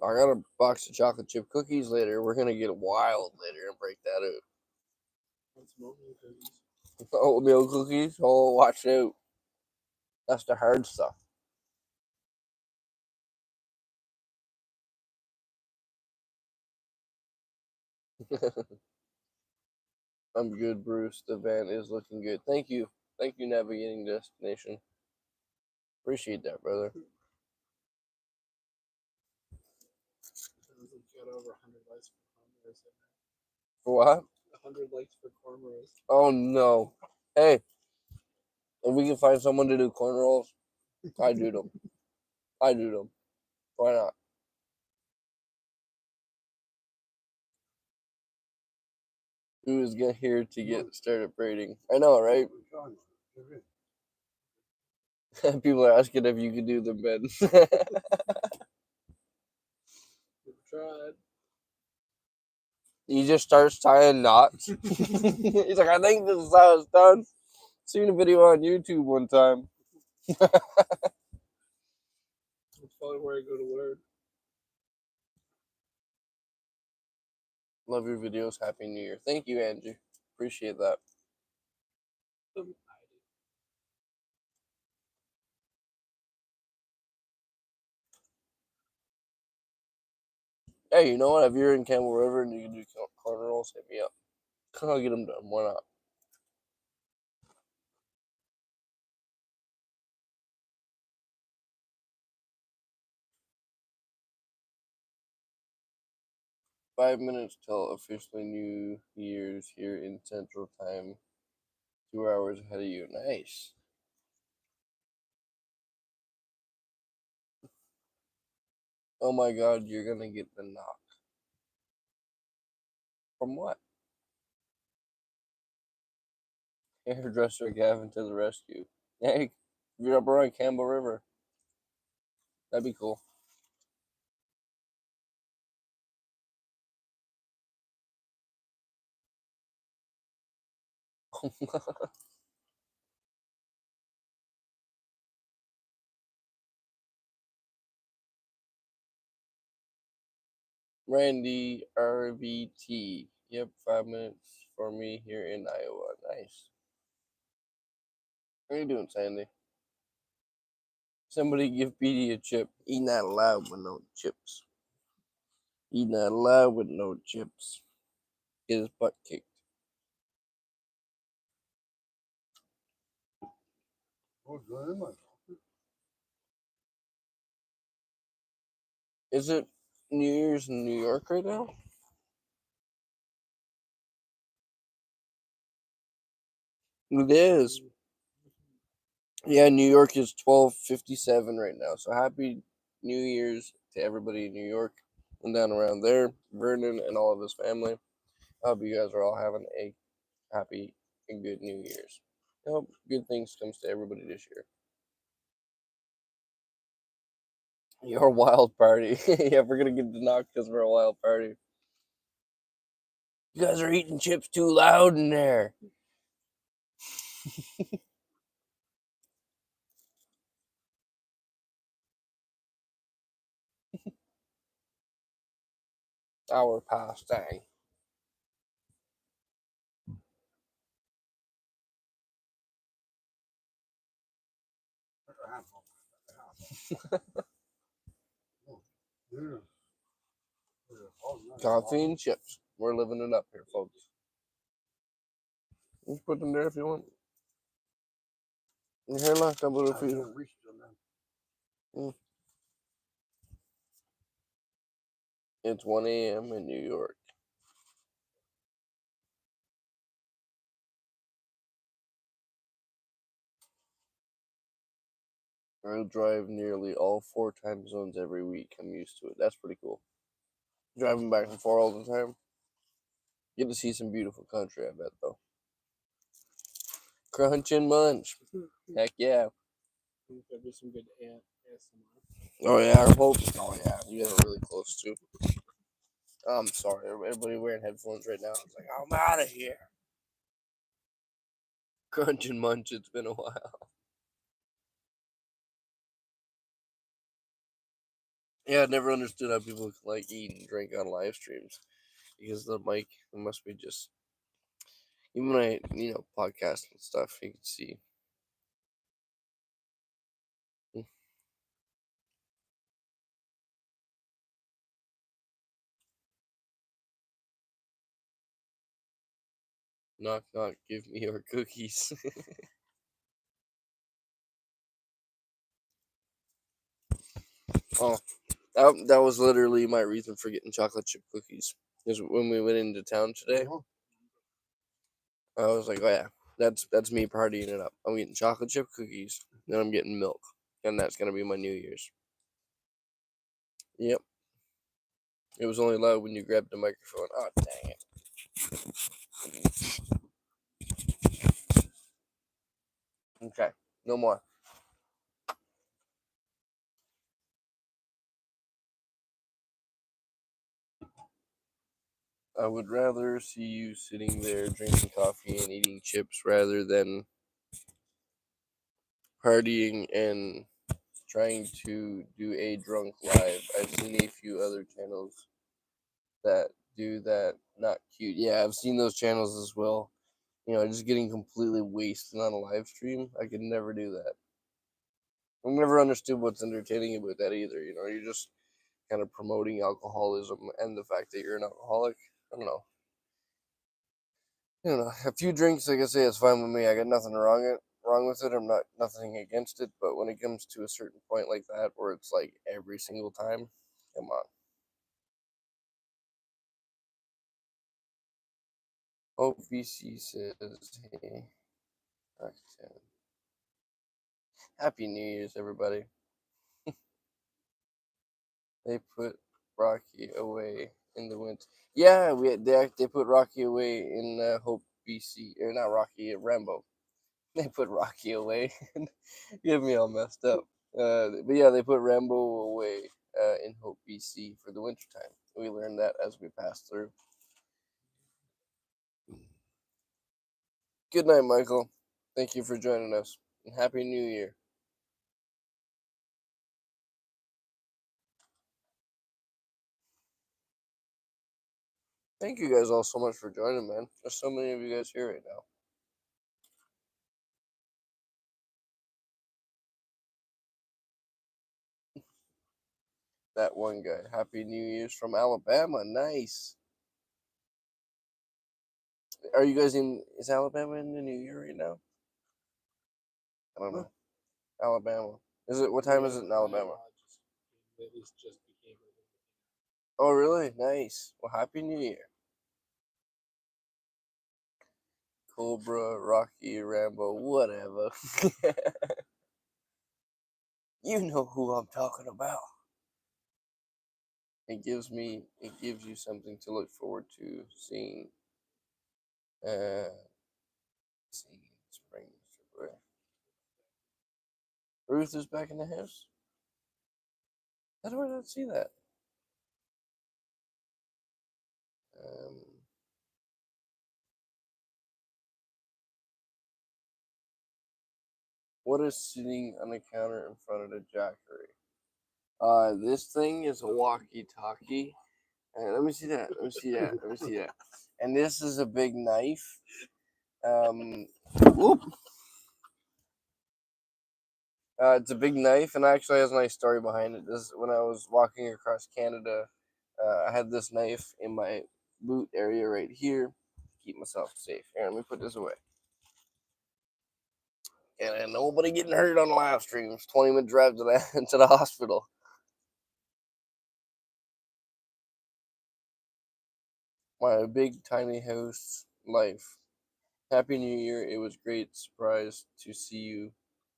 I got a box of chocolate chip cookies later. We're gonna get wild later and break that out. What's oatmeal cookies? Oatmeal cookies. Oh, watch out. That's the hard stuff. I'm good, Bruce. The van is looking good. Thank you. Thank you, Navigating Destination. Appreciate that, brother. Sounds like you got over 100 likes for cornrows. For what? 100 likes for cornrows. Oh, no. Hey, if we can find someone to do cornrows, I do them. I do them. Why not? Who is here to get started braiding? I know, right? People are asking if you could do them, Ben. We've tried. He just starts tying knots. He's like, I think this is how it's done. Seen a video on YouTube one time. That's probably where I go to learn. Love your videos. Happy New Year. Thank you, Angie. Appreciate that. Hey, you know what? If you're in Campbell River and you can do corner rolls, hit me up. I'll get them done. Why not? Five minutes till officially New Year's here in Central Time. 2 hours ahead of you. Nice. Oh my God, you're gonna get the knock. From what? Hairdresser Gavin to the rescue. Hey, if you're up around Campbell River, that'd be cool. Randy RVT. Yep, 5 minutes for me here in Iowa. Nice. How you doing, Sandy? Somebody give Petey a chip. He not allowed with no chips. He not allowed with no chips. Get his butt kicked. Is it New Year's in New York right now? It is. Yeah, New York is 12:57 right now. So happy New Year's to everybody in New York and down around there, Vernon and all of his family. I hope you guys are all having a happy and good New Year's. I hope good things comes to everybody this year. Your wild party. Yeah, we're gonna get knocked because we're a wild party. You guys are eating chips too loud in there. Hour past, dang. Coffee and chips. We're living it up here, folks. You can put them there if you want. Your hair left up a little feet. Mm. It's 1 a.m. in New York. I drive nearly all 4 time zones every week. I'm used to it. That's pretty cool. Driving back and forth all the time. Get to see some beautiful country, I bet, though. Crunch and munch. Heck yeah. There'll be some good ASMR. Oh, yeah. I hope. Oh, yeah. You guys are really close, too. I'm sorry. Everybody wearing headphones right now. It's like, I'm out of here. Crunch and munch. It's been a while. Yeah, I never understood how people can, like, eat and drink on live streams. Because the mic must be just. Even when I, podcast and stuff, you can see. Knock, knock, give me your cookies. Oh, that was literally my reason for getting chocolate chip cookies. Because when we went into town today, I was like, oh yeah, that's me partying it up. I'm getting chocolate chip cookies, then I'm getting milk, and that's gonna be my New Year's. Yep. It was only loud when you grabbed the microphone. Oh dang it. Okay, no more. I would rather see you sitting there drinking coffee and eating chips rather than partying and trying to do a drunk live. I've seen a few other channels that do that. Not cute. Yeah, I've seen those channels as well. Just getting completely wasted on a live stream. I could never do that. I've never understood what's entertaining about that either. You're just kind of promoting alcoholism and the fact that you're an alcoholic. I don't know. A few drinks, like I say, is fine with me. I got nothing wrong with it. I'm not nothing against it. But when it comes to a certain point like that, where it's like every single time, come on. Hope VC says, hey, Happy New Year's, everybody. They put Rocky away in the winter. Yeah, they put Rocky away in Hope BC, or not Rocky, Rambo. They put Rocky away. Get me all messed up. But yeah, they put Rambo away in Hope BC for the wintertime. We learned that as we passed through. Good night, Michael. Thank you for joining us. And Happy New Year. Thank you guys all so much for joining, man. There's so many of you guys here right now. That one guy. Happy New Year's from Alabama. Nice. Are you guys in? Is Alabama in the New Year right now? I don't know. Alabama. Is it? What time is it in Alabama? At least just became. Oh, really? Nice. Well, Happy New Year. Cobra, Rocky, Rambo, whatever. You know who I'm talking about. It gives you something to look forward to seeing. Seeing spring. Ruth is back in the house? How do I not see that? What is sitting on the counter in front of the jackery? This thing is a walkie-talkie. Let me see that. Let me see that. Let me see that. And this is a big knife. Whoop. It's a big knife, and actually has a nice story behind it. This when I was walking across Canada, I had this knife in my boot area right here to keep myself safe. Here, let me put this away. And nobody getting hurt on the live streams. 20-minute drive to the to the hospital. My big tiny house life. Happy New Year. It was great surprise to see you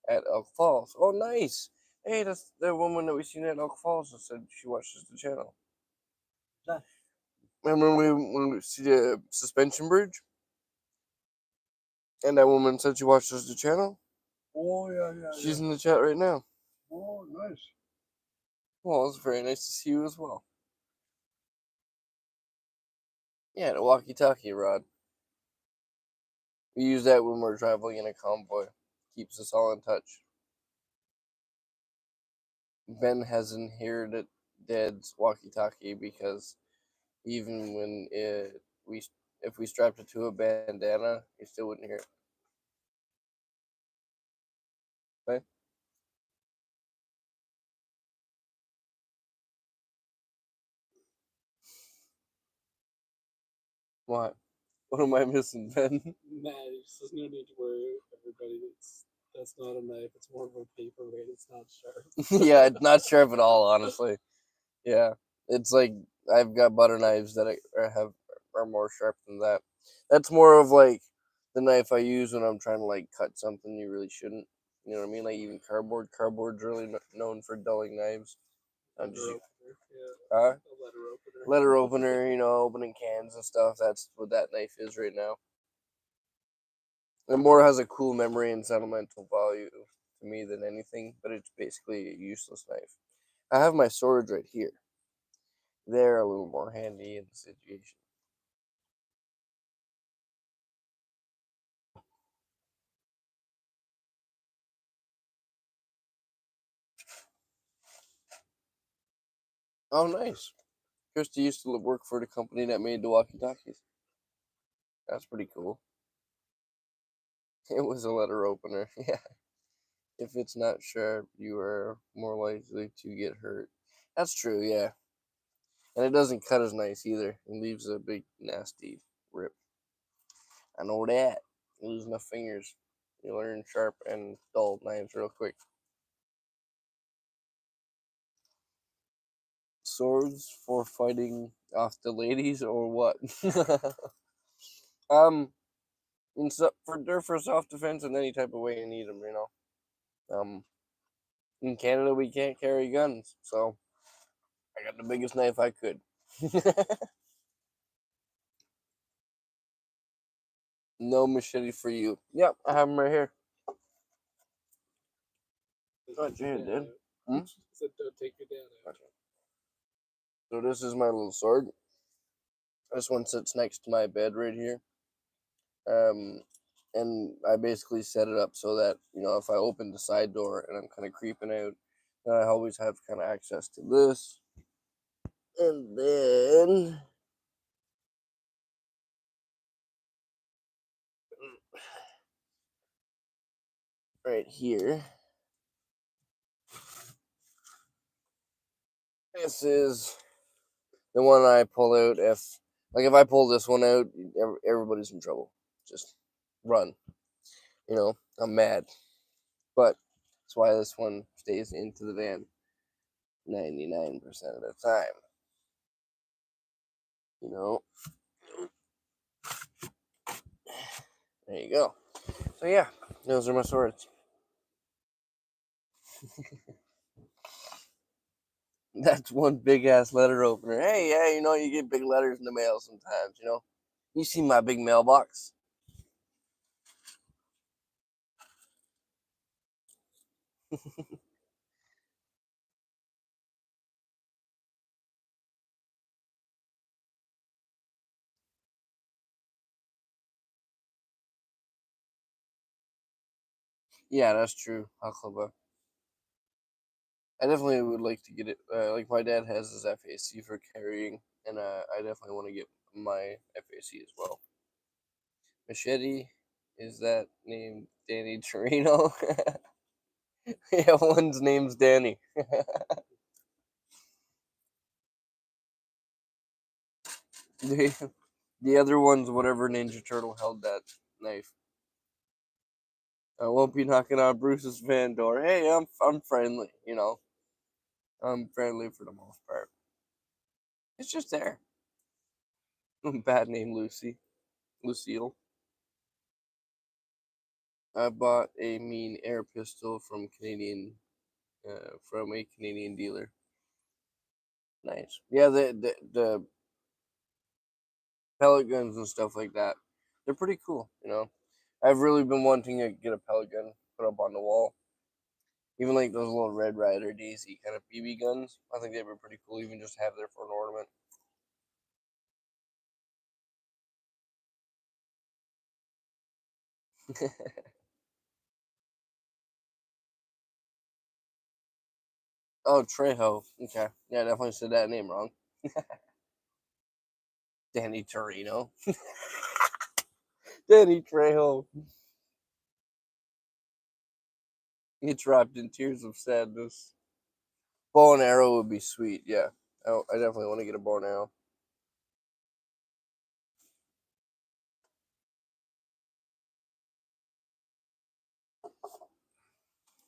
at Elk Falls. Oh, nice. Hey, that's the woman that we seen at Elk Falls that said she watches the channel. Nice. Remember when we see the suspension bridge? And that woman said she watches the channel? Oh, yeah. She's in the chat right now. Oh, nice. Well, it's very nice to see you as well. Yeah, the walkie-talkie rod. We use that when we're traveling in a convoy. Keeps us all in touch. Ben has inherited Dad's walkie-talkie because even when if we strapped it to a bandana, he still wouldn't hear it. Okay? What? What am I missing, Ben? There's no need to worry, everybody. That's not a knife. It's more of a paperweight. It's not sharp. Yeah, it's not sharp at all, honestly. Yeah, it's like I've got butter knives that are more sharp than that. That's more of like the knife I use when I'm trying to like cut something you really shouldn't. You know what I mean? Like even cardboard. Cardboard's really known for dulling knives. Letter opener. Yeah. Huh? A letter opener. Letter opener, opening cans and stuff. That's what that knife is right now. It more has a cool memory and sentimental value to me than anything, but it's basically a useless knife. I have my swords right here. They're a little more handy in the situation. Oh, nice. Christy used to work for the company that made the walkie-talkies. That's pretty cool. It was a letter opener. Yeah. If it's not sharp, you are more likely to get hurt. That's true, yeah. And it doesn't cut as nice either. It leaves a big, nasty rip. I know that. You lose enough fingers. You learn sharp and dull knives real quick. Swords for fighting off the ladies or what? They're for self defense in any type of way you need them. In Canada we can't carry guns, so I got the biggest knife I could. No machete for you. Yep, I have them right here. Oh, dude. Said, don't take your dad out. So this is my little sword. This one sits next to my bed right here. And I basically set it up so that if I open the side door and I'm kind of creeping out, then I always have kind of access to this. And then right here, this is the one I pull out if I pull this one out, everybody's in trouble. Just run. I'm mad. But that's why this one stays into the van 99% of the time. There you go. So yeah, those are my swords. That's one big ass letter opener. Hey, yeah, you get big letters in the mail sometimes, You see my big mailbox. Yeah, that's true. Haklaba. I definitely would like to get it. Like my dad has his FAC for carrying, and I definitely want to get my FAC as well. Machete, is that named Danny Torino? Yeah, one's name's Danny. The other one's whatever Ninja Turtle held that knife. I won't be knocking on Bruce's van door. Hey, I'm friendly, you know. I'm friendly for the most part. It's just there. Bad name, Lucy. Lucille. I bought a mean air pistol from a Canadian dealer. Nice. Yeah, the pellet guns and stuff like that. They're pretty cool, you know. I've really been wanting to get a pellet gun put up on the wall. Even like those little Red Ryder Daisy kind of BB guns. I think they'd be pretty cool, even just have there for an ornament. Oh, Trejo. Okay. Yeah, I definitely said that name wrong. Danny Torino. Danny Trejo. He dropped in tears of sadness. Bow and arrow would be sweet, yeah. I definitely want to get a bow and arrow.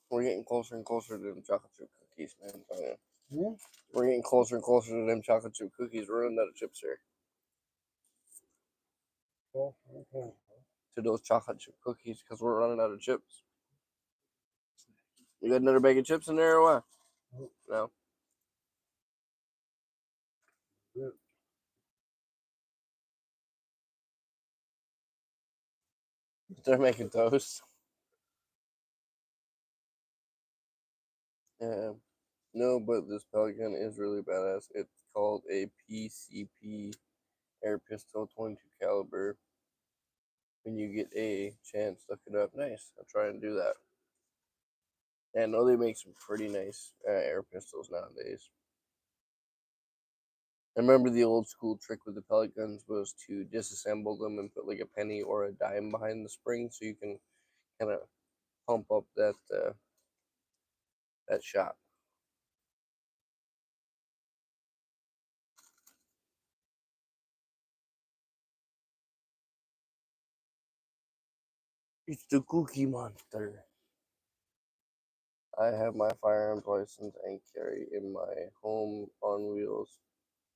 We're getting closer and closer to them chocolate chip cookies, man. Oh, yeah. Yeah. We're getting closer and closer to them chocolate chip cookies. We're running out of chips here. Cool. Okay. To those chocolate chip cookies because we're running out of chips. You got another bag of chips in there or what? Nope. No. Yeah. They're making toast. Yeah. No, but this Pelican is really badass. It's called a PCP air pistol 22 caliber. When you get a chance, look it up. Nice. I'll try and do that. And I know they make some pretty nice air pistols nowadays. I remember the old school trick with the pellet guns was to disassemble them and put like a penny or a dime behind the spring so you can kind of pump up that shot. It's the Cookie Monster. I have my firearms license and carry in my home on wheels.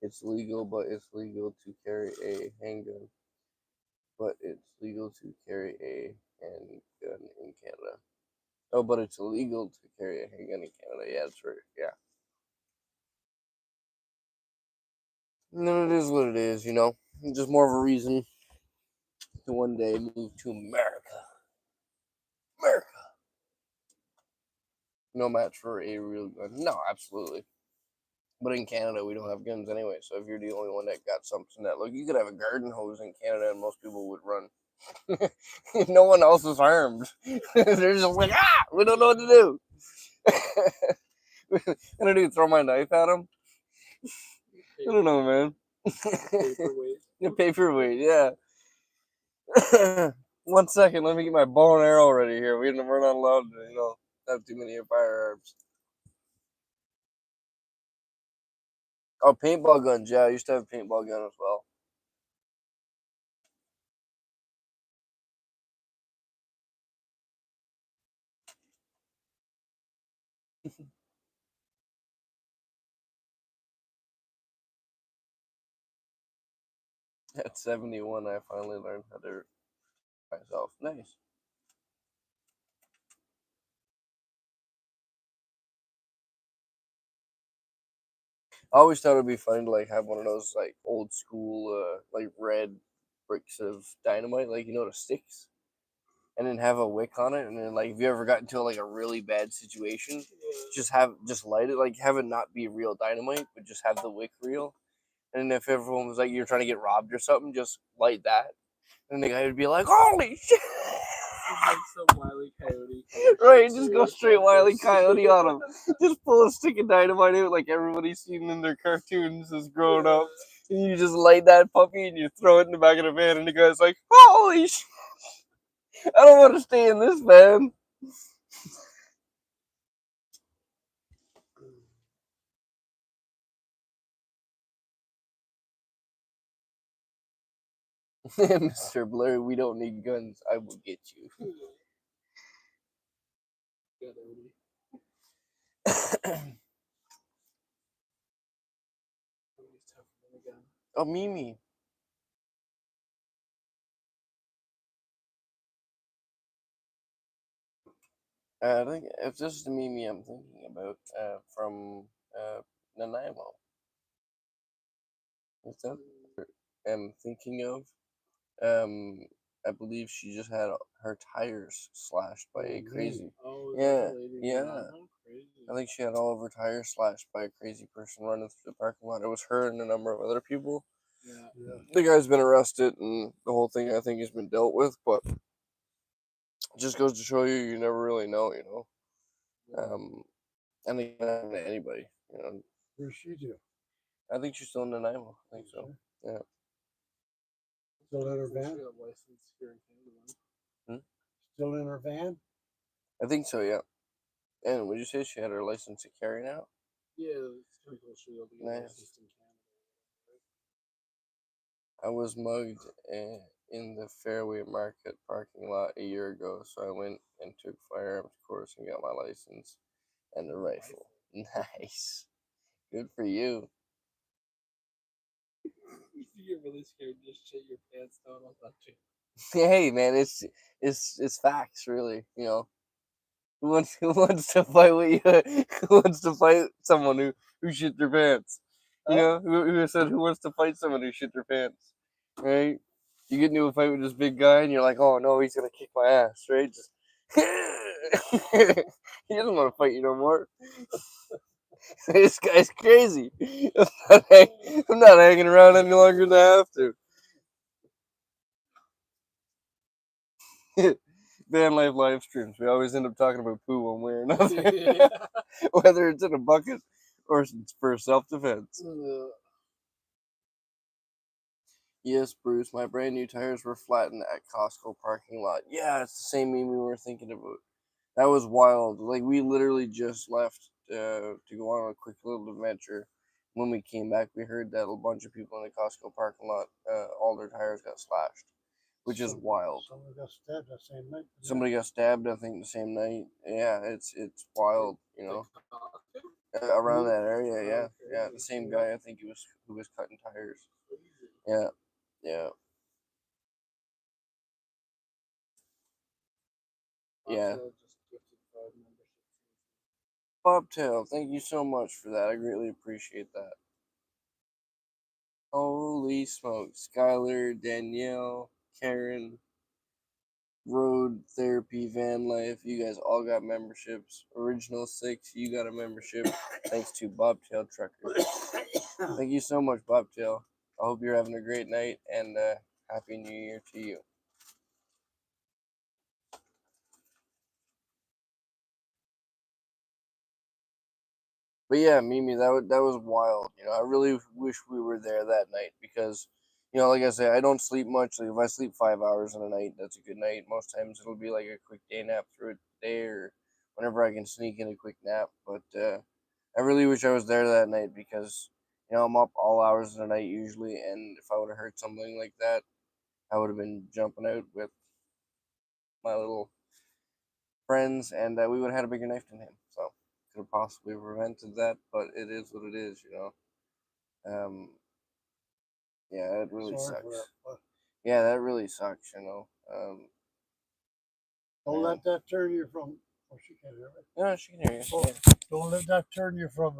It's legal, but it's legal to carry a handgun. But it's legal to carry a handgun in Canada. Oh, but it's illegal to carry a handgun in Canada. Yeah, that's right. Yeah. No, it is what it is, you know. Just more of a reason to one day move to America. America. No match for a real gun. No, absolutely. But in Canada, we don't have guns anyway. So if you're the only one that got something that look, you could have a garden hose in Canada, and most people would run. No one else is armed. They're just like, we don't know what to do. What gonna do? Throw my knife at him? I don't know, man. Paperweight. The paperweight, yeah. 1 second, let me get my bow and arrow ready here. We're not allowed to, have too many firearms. Oh, paintball guns. Yeah, I used to have a paintball gun as well. At 71, I finally learned how to myself. Nice. I always thought it'd be fun to like have one of those like old school like red bricks of dynamite, like the sticks, and then have a wick on it, and then like if you ever got into like a really bad situation, just light it, like have it not be real dynamite, but just have the wick real. And if everyone was like you're trying to get robbed or something, just light that, and the guy would be like, "Holy shit!" Like some Wile E. Coyote. Right, just go straight Wile E. Coyote on him. Just pull a stick of dynamite out like everybody's seen in their cartoons as growing up. And you just light that puppy and you throw it in the back of the van, and the guy's like, "Holy shit! I don't want to stay in this van." Mr. Blur, we don't need guns. I will get you. Oh, Mimi. I think if this is the Mimi I'm thinking about, from Nanaimo. Is that what I'm thinking of? I believe she just had her tires slashed by a crazy. Oh, Yeah, yeah. Crazy. I think she had all of her tires slashed by a crazy person running through the parking lot. It was her and a number of other people. Yeah. The guy's been arrested, and the whole thing I think has been dealt with. But it just goes to show you, you never really know, you know. And it can happen to anybody, you know. Where's she do? I think she's still in Nanaimo. I think so. Yeah. Still in her She van? got licensed here in Canada. Still in her van? I think so. Yeah. And would you say she had her license to carry now? Yeah, it's pretty cool. She'll be Nice. licensed in Canada. I was mugged in the Fairway Market parking lot a year ago, so I went and took firearms course and got my license and a rifle. Nice. Good for you. If you get really scared, just shit your pants down on that too. Hey man, it's facts, really. You know, who wants to fight with you? Who wants to fight someone who shit their pants? You know, who said who wants to fight someone who shit their pants? Right? You get into a fight with this big guy, and you're like, oh no, he's gonna kick my ass, right? Just he doesn't want to fight you no more. This guy's crazy. I'm not hanging around any longer than I have to. Vanlife live streams. We always end up talking about poo one way or another, whether it's in a bucket or it's for self-defense. Yes, Bruce, my brand new tires were flattened at Costco parking lot. Yeah, it's the same meme we were thinking about. That was wild. Like, we literally just left to go on a quick little adventure. When we came back, we heard that a bunch of people in the Costco parking lot, all their tires got slashed, which is wild. Somebody got stabbed that same night. Somebody got stabbed, I think, the same night. Yeah, it's wild, you know. Around that area, yeah, yeah. The same guy, I think, who was cutting tires. Yeah, yeah. Yeah. Bobtail, thank you so much for that. I greatly appreciate that. Holy smokes. Skylar, Danielle, Karen, Road Therapy, Van Life, you guys all got memberships. Original 6, you got a membership. Thanks to Bobtail Trucker. Thank you so much, Bobtail. I hope you're having a great night, and Happy New Year to you. But yeah, Mimi, that was wild. You know, I really wish we were there that night because, you know, like I say, I don't sleep much. Like if I sleep 5 hours in a night, that's a good night. Most times it'll be like a quick day nap through the day or whenever I can sneak in a quick nap. But I really wish I was there that night because, you know, I'm up all hours of the night usually, and if I would have heard something like that, I would have been jumping out with my little friends, and we would have had a bigger knife than him. So could have possibly prevented that, but it is what it is, you know. Yeah, it really sucks. Yeah, that really sucks, you know. Don't let that turn you from. Oh, she can't hear me. No, she can hear you. Oh, Yeah. don't let that turn you from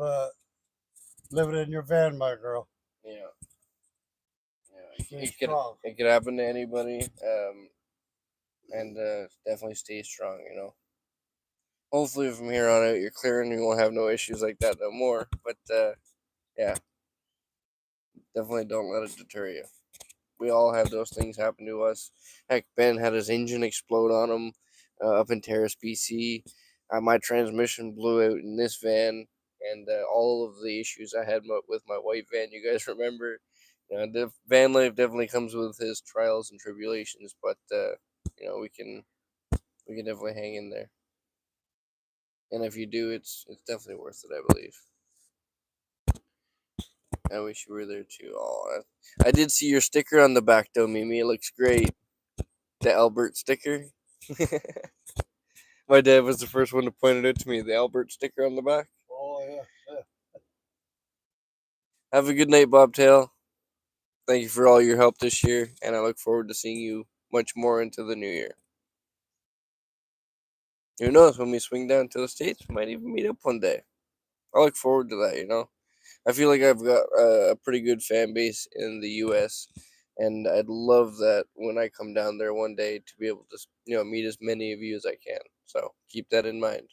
living in your van, my girl. Yeah. Stay strong. It could happen to anybody. and definitely stay strong. Hopefully from here on out you're clear and you won't have no issues like that no more. But yeah, definitely don't let it deter you. We all have those things happen to us. Heck, Ben had his engine explode on him up in Terrace, BC. My transmission blew out in this van, and all of the issues I had with my white van, you guys remember. The van life definitely comes with his trials and tribulations, but we can definitely hang in there. And if you do, it's definitely worth it, I believe. I wish you were there too. Oh, I did see your sticker on the back though, Mimi. It looks great. The Albert sticker. My dad was the first one to point it out to me. The Albert sticker on the back. Oh yeah, yeah. Have a good night, Bobtail. Thank you for all your help this year, and I look forward to seeing you much more into the new year. Who knows, when we swing down to the States, we might even meet up one day. I look forward to that. I feel like I've got a pretty good fan base in the U.S., and I'd love that when I come down there one day to be able to, meet as many of you as I can. So keep that in mind.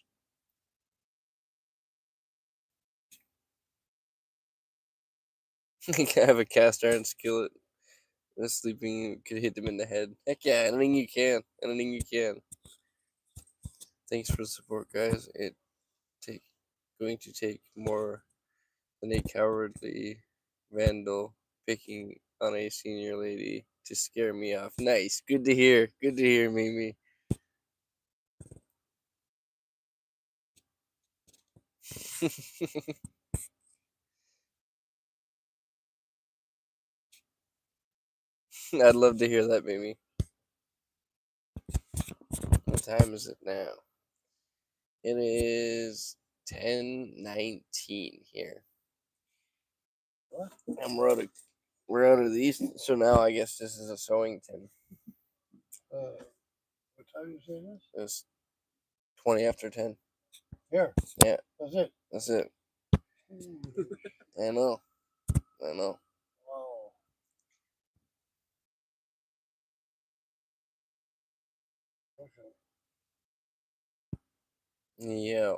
I have a cast iron skillet. Sleeping could hit them in the head. Heck yeah, anything you can. Anything you can. Thanks for the support, guys. Take going to take more than a cowardly vandal picking on a senior lady to scare me off. Nice. Good to hear. Good to hear, Mimi. I'd love to hear that, Mimi. What time is it now? It is 10:19 here. What? And we're out of the east, so now I guess this is a Sewington. What time you say this? It's 20 after 10. Here. Yeah, That's it. that's it. I know. Wow. Okay. Yeah.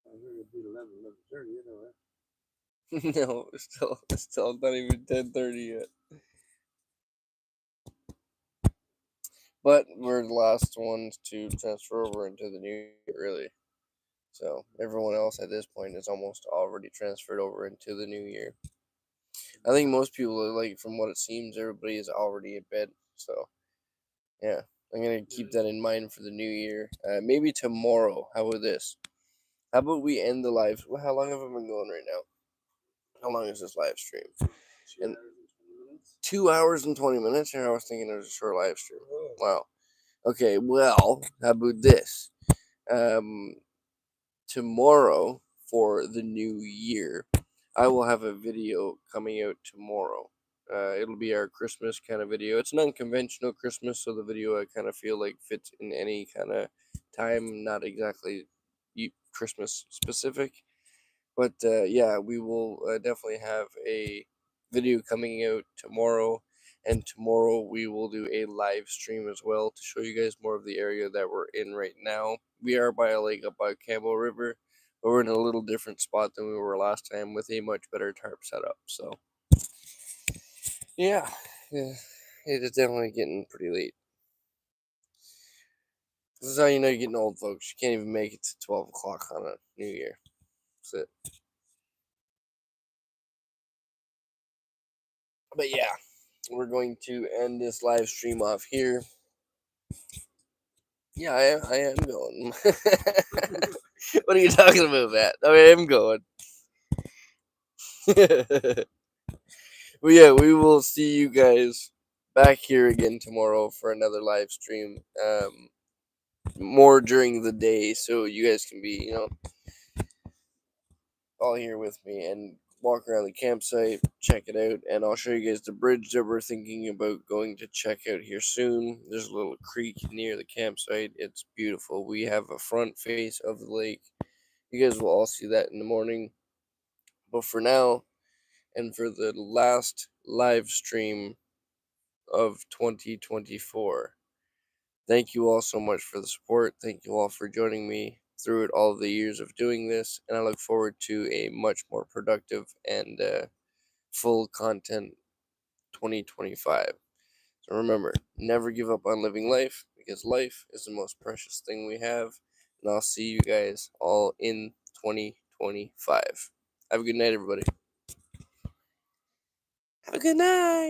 I think it'd be 11:30. You know that. No, it's still not even 10:30 yet. But we're the last ones to transfer over into the new year, really. So everyone else at this point is almost already transferred over into the new year. I think most people are like, from what it seems, everybody is already in bed. So yeah, I'm gonna keep that in mind for the new year. Maybe tomorrow. How about this? How about we end the live? Well, how long have I been going right now? How long is this live stream? 2 hours and 20 minutes. And I was thinking it was a short live stream. Wow. Okay. Well, how about this? Um, Tomorrow for the new year, I will have a video coming out tomorrow. It'll be our Christmas kind of video. It's an unconventional Christmas, so the video I kind of feel like fits in any kind of time, not exactly Christmas specific. But yeah, we will definitely have a video coming out tomorrow. And tomorrow we will do a live stream as well to show you guys more of the area that we're in right now. We are by a lake up by Campbell River, but we're in a little different spot than we were last time with a much better tarp setup. So yeah, it is definitely getting pretty late. This is how you know you're getting old, folks. You can't even make it to 12 o'clock on a New Year. That's it. But yeah, we're going to end this live stream off here. Yeah, I am going. What are you talking about, Matt? I am going. But yeah, we will see you guys back here again tomorrow for another live stream. More during the day, so you guys can be, all here with me and walk around the campsite, check it out, and I'll show you guys the bridge that we're thinking about going to check out here soon. There's a little creek near the campsite. It's beautiful. We have a front face of the lake. You guys will all see that in the morning. But for now, and for the last live stream of 2024. Thank you all so much for the support. Thank you all for joining me through it all the years of doing this, and I look forward to a much more productive and full content 2025. So remember, never give up on living life because life is the most precious thing we have. And I'll see you guys all in 2025. Have a good night, everybody. Have a good night.